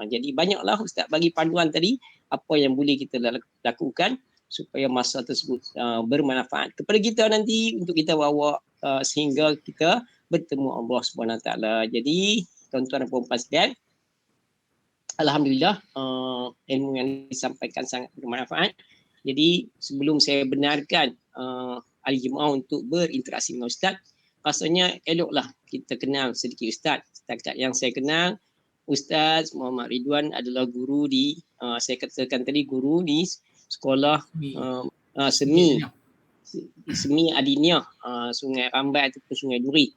Jadi banyaklah Ustaz bagi panduan tadi, apa yang boleh kita lakukan supaya masa tersebut bermanfaat kepada kita nanti untuk kita bawa sehingga kita bertemu Allah Subhanahu Wa Taala. Jadi tuan-tuan dan puan-puan sekalian, alhamdulillah ilmu yang disampaikan sangat bermanfaat. Jadi sebelum saya benarkan ahli jemaah untuk berinteraksi dengan Ustaz, rasanya eloklah kita kenal sedikit Ustaz. Setakat yang saya kenal, Ustaz Muhammad Ridwan adalah guru di, saya katakan tadi, guru di sekolah semi Adiniah, Sungai Rambai ataupun Sungai Duri.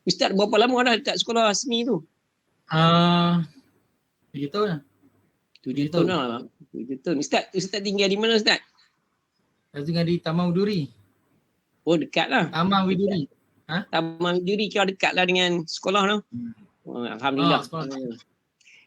Ustaz berapa lama dah dekat sekolah semi tu? 7 tahun lah. 7 tahun lah. 7 tahun. Ustaz tinggal di mana Ustaz? Saya tinggal di Taman Widuri. Oh, dekat lah. Taman Widuri. Taman Widuri kira dekat lah dengan sekolah tu. Alhamdulillah.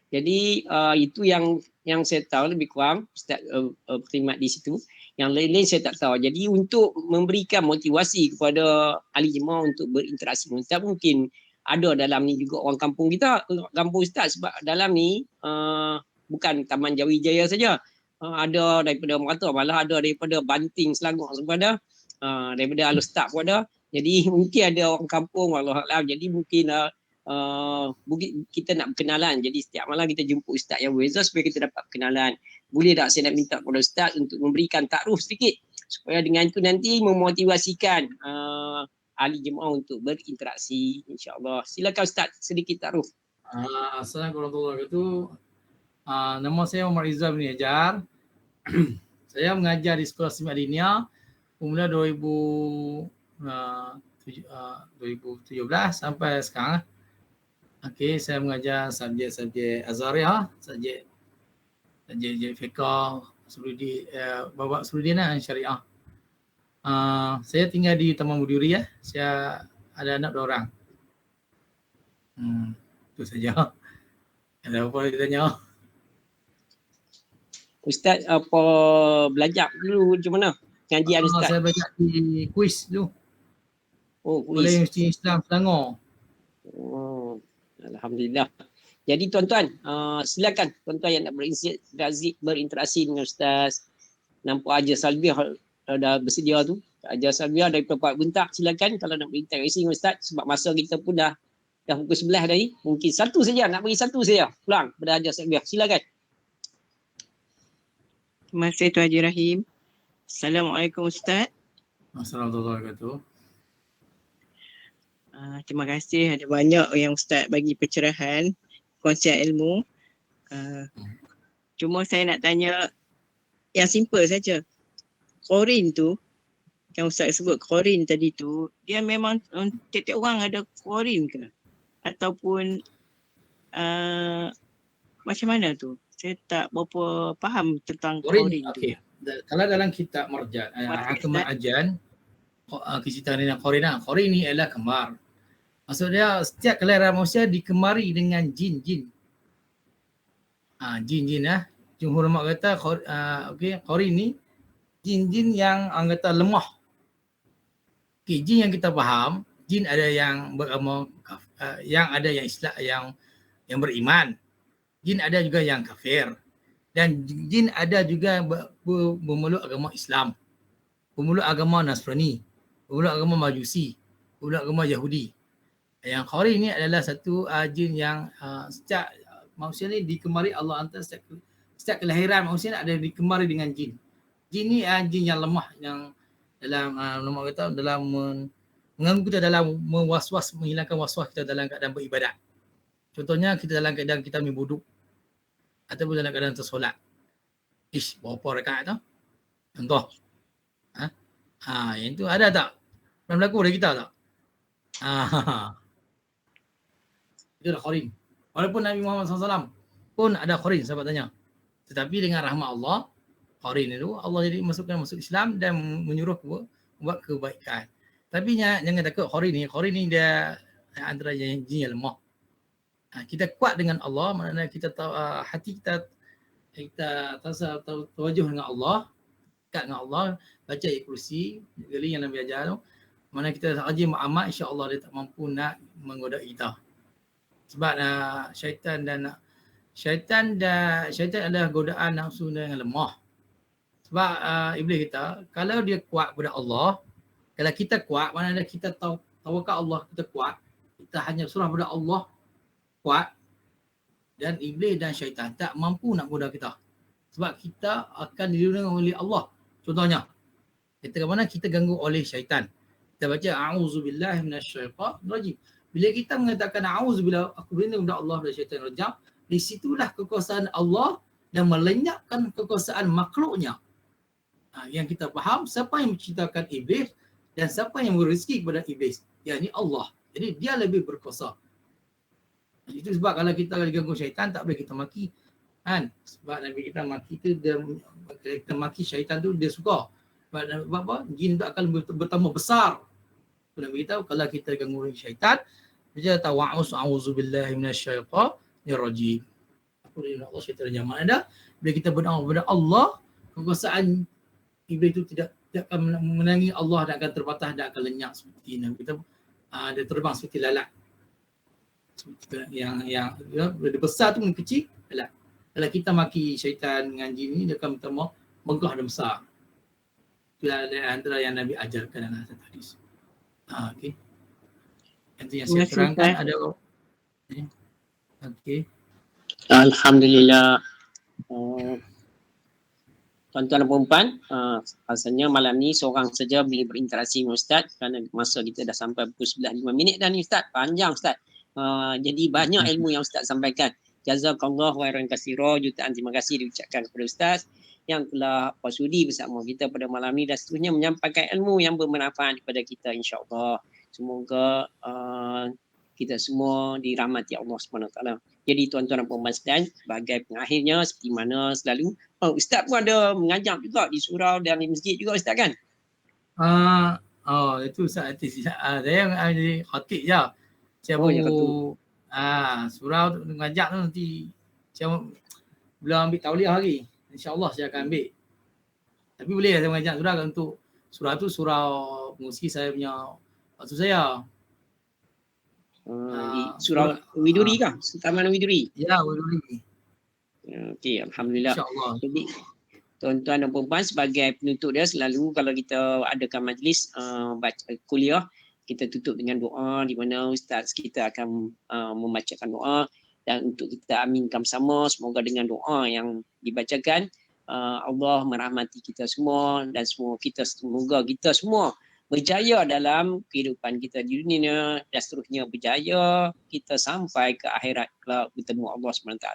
Jadi itu yang saya tahu lebih kurang Ustaz berkhidmat di situ. Yang lain-lain saya tak tahu. Jadi untuk memberikan motivasi kepada ahli jemaah untuk berinteraksi dengan Ustaz, mungkin ada dalam ni juga orang kampung kita, kampung Ustaz, sebab dalam ni bukan Taman Jawijaya saja. Ada daripada Merata, malah ada daripada Banting, Selangor semua ada. Daripada Alustad pun ada. Jadi mungkin ada orang kampung, wallahualam. Jadi mungkin kita nak berkenalan. Jadi setiap malam kita jemput Ustaz yang berbeza supaya kita dapat berkenalan. Boleh tak saya nak minta kepada Ustaz untuk memberikan takruf sedikit supaya dengan itu nanti memotivasikan ahli jemaah untuk berinteraksi, insya-Allah. Silakan Ustaz, sedikit takruf. Assalamualaikum warahmatullahi wabarakatuh. Nama saya Muhammad Rizal bin Hajar. Saya mengajar di Sekolah Semi Adiniah bermula 2017 sampai sekarang. Okey, saya mengajar subjek-subjek Azhariah, subjek fiqh, babak suludin dan syariah. Saya tinggal di Taman Widuri ya. Saya ada anak 2 orang. Itu saja. Ada apa dia tanya? Ustaz apa belajar dulu macam mana? Pengajian Ustaz. Saya belajar di kuis dulu. Oh, kuis. Oleh Universiti Islam Selangor. Oh, alhamdulillah. Jadi tuan-tuan, silakan tuan-tuan yang nak berinteraksi dengan Ustaz. Nampak Hajar Salbiah dah bersedia tu. Hajar Salbiah daripada Kuala Buntak, silakan kalau nak berinteraksi dengan Ustaz, sebab masa kita pun dah pukul 11 tadi. Mungkin satu saja, nak bagi satu saja pulang pada Hajar Salbiah. Silakan. Terima kasih Tuan Haji Rahim. Assalamualaikum Ustaz. Assalamualaikum warahmatullahi wabarakatuh. Terima kasih, ada banyak yang Ustaz bagi pencerahan, kongsian ilmu. Cuma saya nak tanya yang simple saja. Qorin tu, yang Ustaz sebut qorin tadi tu, dia memang tiap-tiap orang ada qorin ke? Ataupun macam mana tu? Saya tak berapa faham tentang qorin tu. Okey. Kalau dalam kitab Marjan, Hakam Ajan, cerita tentang qorin. Qorin ni adalah kembar. Maksudnya setiap kelahiran manusia dikemari dengan jin-jin. Jin-jin lah. Jumhur ulama kata qorin ni jin-jin yang kata lemah. Okey, jin yang kita faham, jin ada yang beragama, yang ada yang Islam, yang beriman. Jin ada juga yang kafir. Dan jin ada juga bermeluk agama Islam. Bermeluk agama Nasrani. Bermeluk agama Majusi. Bermeluk agama Yahudi. Yang qorin ni adalah satu jin yang setiap manusia ni dikemari Allah hantar setiap kelahiran manusia ni ada dikemari dengan jin. Jin ni jin yang lemah, yang dalam ulama kata dalam mengganggu kita dalam mewaswas, menghilangkan waswas kita dalam keadaan beribadat. Contohnya kita dalam keadaan kita mibuduk ataupun dalam keadaan tersolat. Berapa rakaat tu? Contoh. Yang tu ada tak? Pernah berlaku pada kita tak? Itulah qorin. Walaupun Nabi Muhammad SAW pun ada qorin, sahabat tanya. Tetapi dengan rahmat Allah, qarin itu Allah jadi masuk Islam dan menyuruh buat kebaikan. Tapi jangan takut qarin ni dia antara jin yang lemah. Kita kuat dengan Allah, maknanya kita tahu hati kita tawajuh dengan Allah, dekat dengan Allah, baca ayat kursi, kali yang Nabi ajar tu. Mana kita rajin beramal, insya-Allah dia tak mampu nak menggoda kita. Sebab syaitan adalah godaan nafsu yang lemah. Sebab iblis kita, kalau dia kuat kepada Allah, kalau kita kuat, maknanya kita tawakal Allah, kita kuat, kita hanya surah kepada Allah, kuat, dan iblis dan syaitan tak mampu nak goda kita. Sebab kita akan dilindungi oleh Allah. Contohnya, kita mana kita ganggu oleh syaitan. Kita baca a'udzubillahi minasyaitonirrajim. Bila kita mengatakan a'udzubillah, aku berlindung kepada Allah dari syaitan rajim, di situlah kekuasaan Allah dan melenyapkan kekuasaan makhluknya. Yang kita faham, siapa yang menciptakan iblis dan siapa yang memberi rezeki kepada iblis, yakni Allah. Jadi dia lebih berkuasa. Itu sebab kalau kita diganggu syaitan, tak boleh kita maki. Kan? Sebab Nabi kita maki tu, kita maki syaitan tu dia suka. Sebab apa? Jin tu akan bertambah besar. Nabi kita kalau kita diganggu oleh syaitan, dia tahu a'udzubillahi minasyaitonirrajim. Aku dari Allah syaitan rajim. Maknanya bila kita berdoa kepada Allah, kekuasaan iblis itu tidak akan menangi Allah dan akan terbatas dan akan lenyap seperti Nabi kita. Dia terbang seperti lalat. Yang dia besar tu mungkin kecil, lalat. Kalau kita maki syaitan dengan jin ni, dia akan bertambah megah dan besar. Itulah antara yang Nabi ajarkan dalam hadis. Okey. Itu yang saya terangkan ada. Okey. Alhamdulillah. Tuan-tuan dan puan-puan, rasanya malam ni seorang saja boleh berinteraksi dengan Ustaz kerana masa kita dah sampai pukul 11.05 dah ni Ustaz. Panjang Ustaz. Jadi banyak ilmu yang Ustaz sampaikan. Jazakallahu khairan katsira, jutaan terima kasih diucapkan kepada Ustaz yang telah bersudi bersama kita pada malam ni dan seterusnya menyampaikan ilmu yang bermanfaat kepada kita insya-Allah. Semoga kita semua dirahmati Allah SWT. Jadi tuan-tuan dan puan-puan sekalian, sebagai pengakhirnya seperti mana selalu, Ustaz pun ada mengajar juga di surau dan di masjid juga Ustaz kan? Itu Ustaz Atis. Saya jadi khatib je. Saya surau mengajar tu nanti saya belum ambil tauliah lagi. InsyaAllah saya akan ambil. Tapi boleh saya mengajar surau untuk surau tu surau pengungsi saya punya waktu saya. Di surau Widuri kah? Taman Widuri? Ya, Widuri. Okey, Alhamdulillah. InsyaAllah. Jadi tuan-tuan dan puan-puan sebagai penutup dia selalu kalau kita adakan majlis kuliah, kita tutup dengan doa di mana Ustaz kita akan membacakan doa dan untuk kita aminkan bersama semoga dengan doa yang dibacakan Allah merahmati kita semua dan semoga kita semua berjaya dalam kehidupan kita di dunia dan seterusnya berjaya kita sampai ke akhirat kelak bertemu Allah SWT.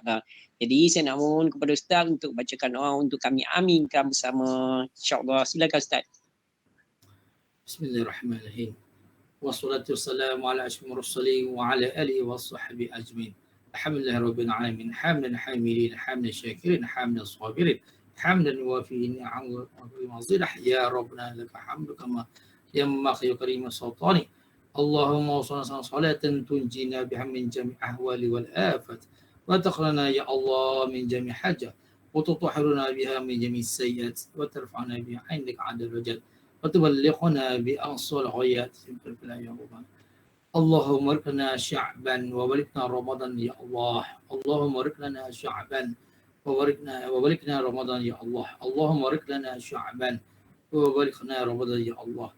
Jadi saya nak mohon kepada Ustaz untuk bacakan doa untuk kami aminkan bersama insya-Allah. Silakan Ustaz. Bismillahirrahmanirrahim. Wassalatu wassalamu ala asyrafil mursalin wa ala alihi washabbihi ajmain. Alhamdulillahirabbil alamin. Hamdan hamidin, hamdan syakirin, hamdan sabirin, hamdan yuwafi ni'amahu wa mazidah. Ya Rabbana lakal hamdu kama yanbaghi li karim sultani. Allahumma salatan tunjina biha min jami' ahwali wal afat wa takhlana ya Allah min jami' hajat wa tutahhiruna biha min jami' sayyi'at wa tarfa'na biha 'indaka 'ala rajal وتبلغنا بأقصى الغايات يا رب. اللهم ارزقنا شعبا وباركنا رمضان يا الله. اللهم ارزقنا شعبا وباركنا رمضان يا الله. اللهم ارزقنا شعبا وباركنا رمضان يا الله.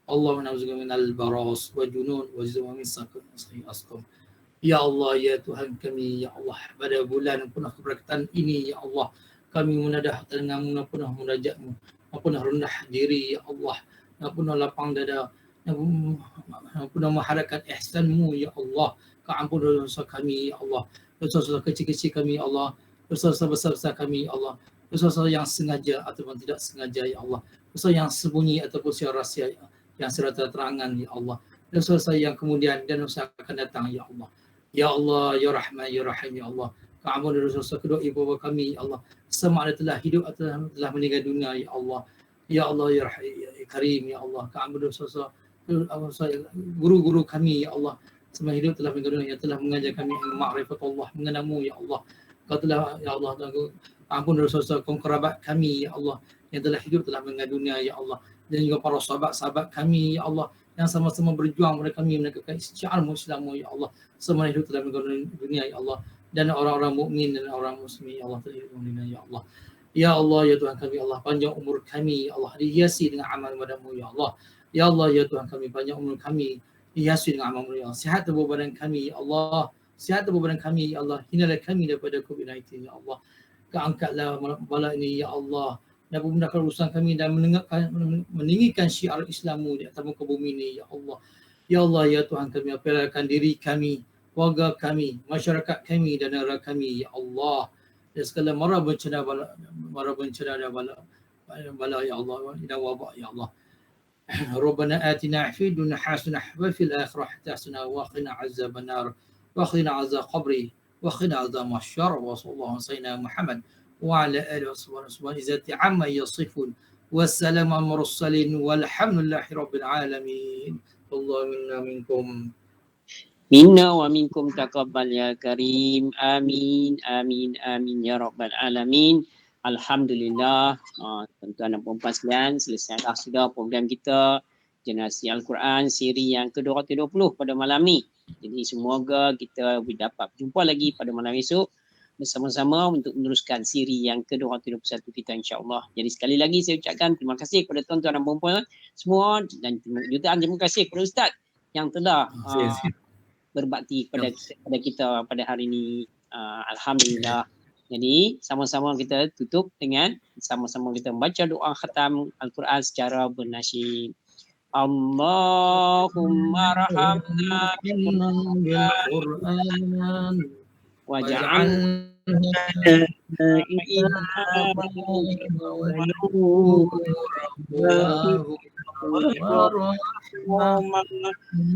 اللهم نعوذ من البراس وجنون وزوام asqam. Ya Allah, ya Tuhan kami, ya Allah, pada bulan penuh keberkatan ini, ya Allah, kami menadah telingamu dan penuh munajatmu, punah rendah diri, ya Allah, punah lapang dada, punah mengharapkan ihsanmu, ya Allah, keampunan dosa kami, ya Allah, dosa-dosa kecil-kecil kami, ya Allah, dosa-dosa besar-besar kami, ya Allah, dosa-dosa yang sengaja ataupun tidak sengaja, ya Allah, dosa yang sembunyi ataupun secara rahsia yang secara terangan, ya Allah, dosa-dosa yang kemudian dan dosa akan datang, ya Allah. Ya Allah, ya Rahman, ya Rahim, ya Allah, keampunan dosa-dosa kedua ibu bapa kami, ya Allah, sama ada telah hidup atau telah meninggal dunia, ya Allah. Ya Allah, ya Karim, ya Allah. Kami berdosa guru-guru kami, ya Allah, sama hidup telah meninggal dunia, yang telah mengajar kami ma'rifat Allah, mengenalmu, ya Allah. Kau telah, ya Allah, ampun dosa-dosa kaum kerabat kami, ya Allah, yang telah hidup telah meninggal dunia, ya Allah. Dan juga para sahabat-sahabat kami, ya Allah, yang sama-sama berjuang mereka kami menegakkan syiarmu Islammu, ya Allah. Semua hidup telah meninggal dunia, ya Allah. Dan orang-orang mukmin dan orang muslim, ya Allah, telah hidup dunia, ya Allah. Ya Allah, ya Tuhan kami, Allah, panjang umur kami, ya Allah, dihiasi dengan amal padamu, ya Allah. Ya Allah, ya Tuhan kami, panjang umur kami, dihiasi dengan amal, ya Allah. Sihat tubuh badan kami, ya Allah. Sihat tubuh badan kami, ya Allah. Hinalah kami daripada COVID-19, ya Allah. Keangkatlah bala ini, ya Allah. Dan memudahkan urusan kami dan meninggikan syiar Islammu di atas muka bumi ini, ya Allah. Ya Allah, ya Tuhan kami, apelkan diri kami, warga kami, masyarakat kami dan negara kami, ya Allah. Dan segala mara bencana dan bala, ya Allah, dan wabak, ya Allah. Rabbana atina fid dunya hasanah wa fil akhirati hasanah wa qina azaban nar wa qina azab qabri wa qina azab mahsyar wa sallallahu sayyidina Muhammad wa ala alihi wa sahbihi izati amma yasifun wassalamu al mursalin walhamdulillahi rabbil alamin. Allahu minna minkum. Minna wa minkum taqabbal ya Karim. Amin, amin, amin ya Rabbal Alamin. Alhamdulillah, tuan-tuan dan puan-puan sekalian, selesailah sudah program kita Generasi Al-Quran siri yang ke-220 pada malam ni. Jadi semoga kita dapat berjumpa lagi pada malam esok bersama-sama untuk meneruskan siri yang ke-221 kita, insya-Allah. Jadi sekali lagi saya ucapkan terima kasih kepada tuan-tuan dan puan-puan semua, dan jutaan terima kasih kepada Ustaz yang telah berbakti kepada kita pada hari ini. Alhamdulillah. Jadi sama-sama kita tutup dengan sama-sama kita membaca doa khatam Al-Quran secara bernasyid. Allahumma rahamna bil Quran waj'alna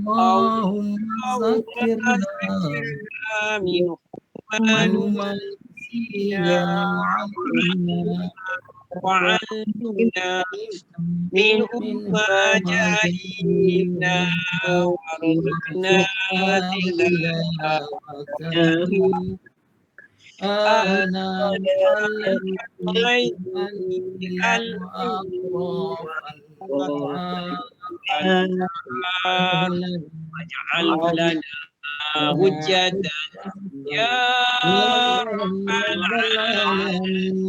Allahumma zakirna minhu وعلمنا منهم ما جهلنا وارزقنا تلاوته آناء الليل واجعل لنا حجة يا رب العالمين.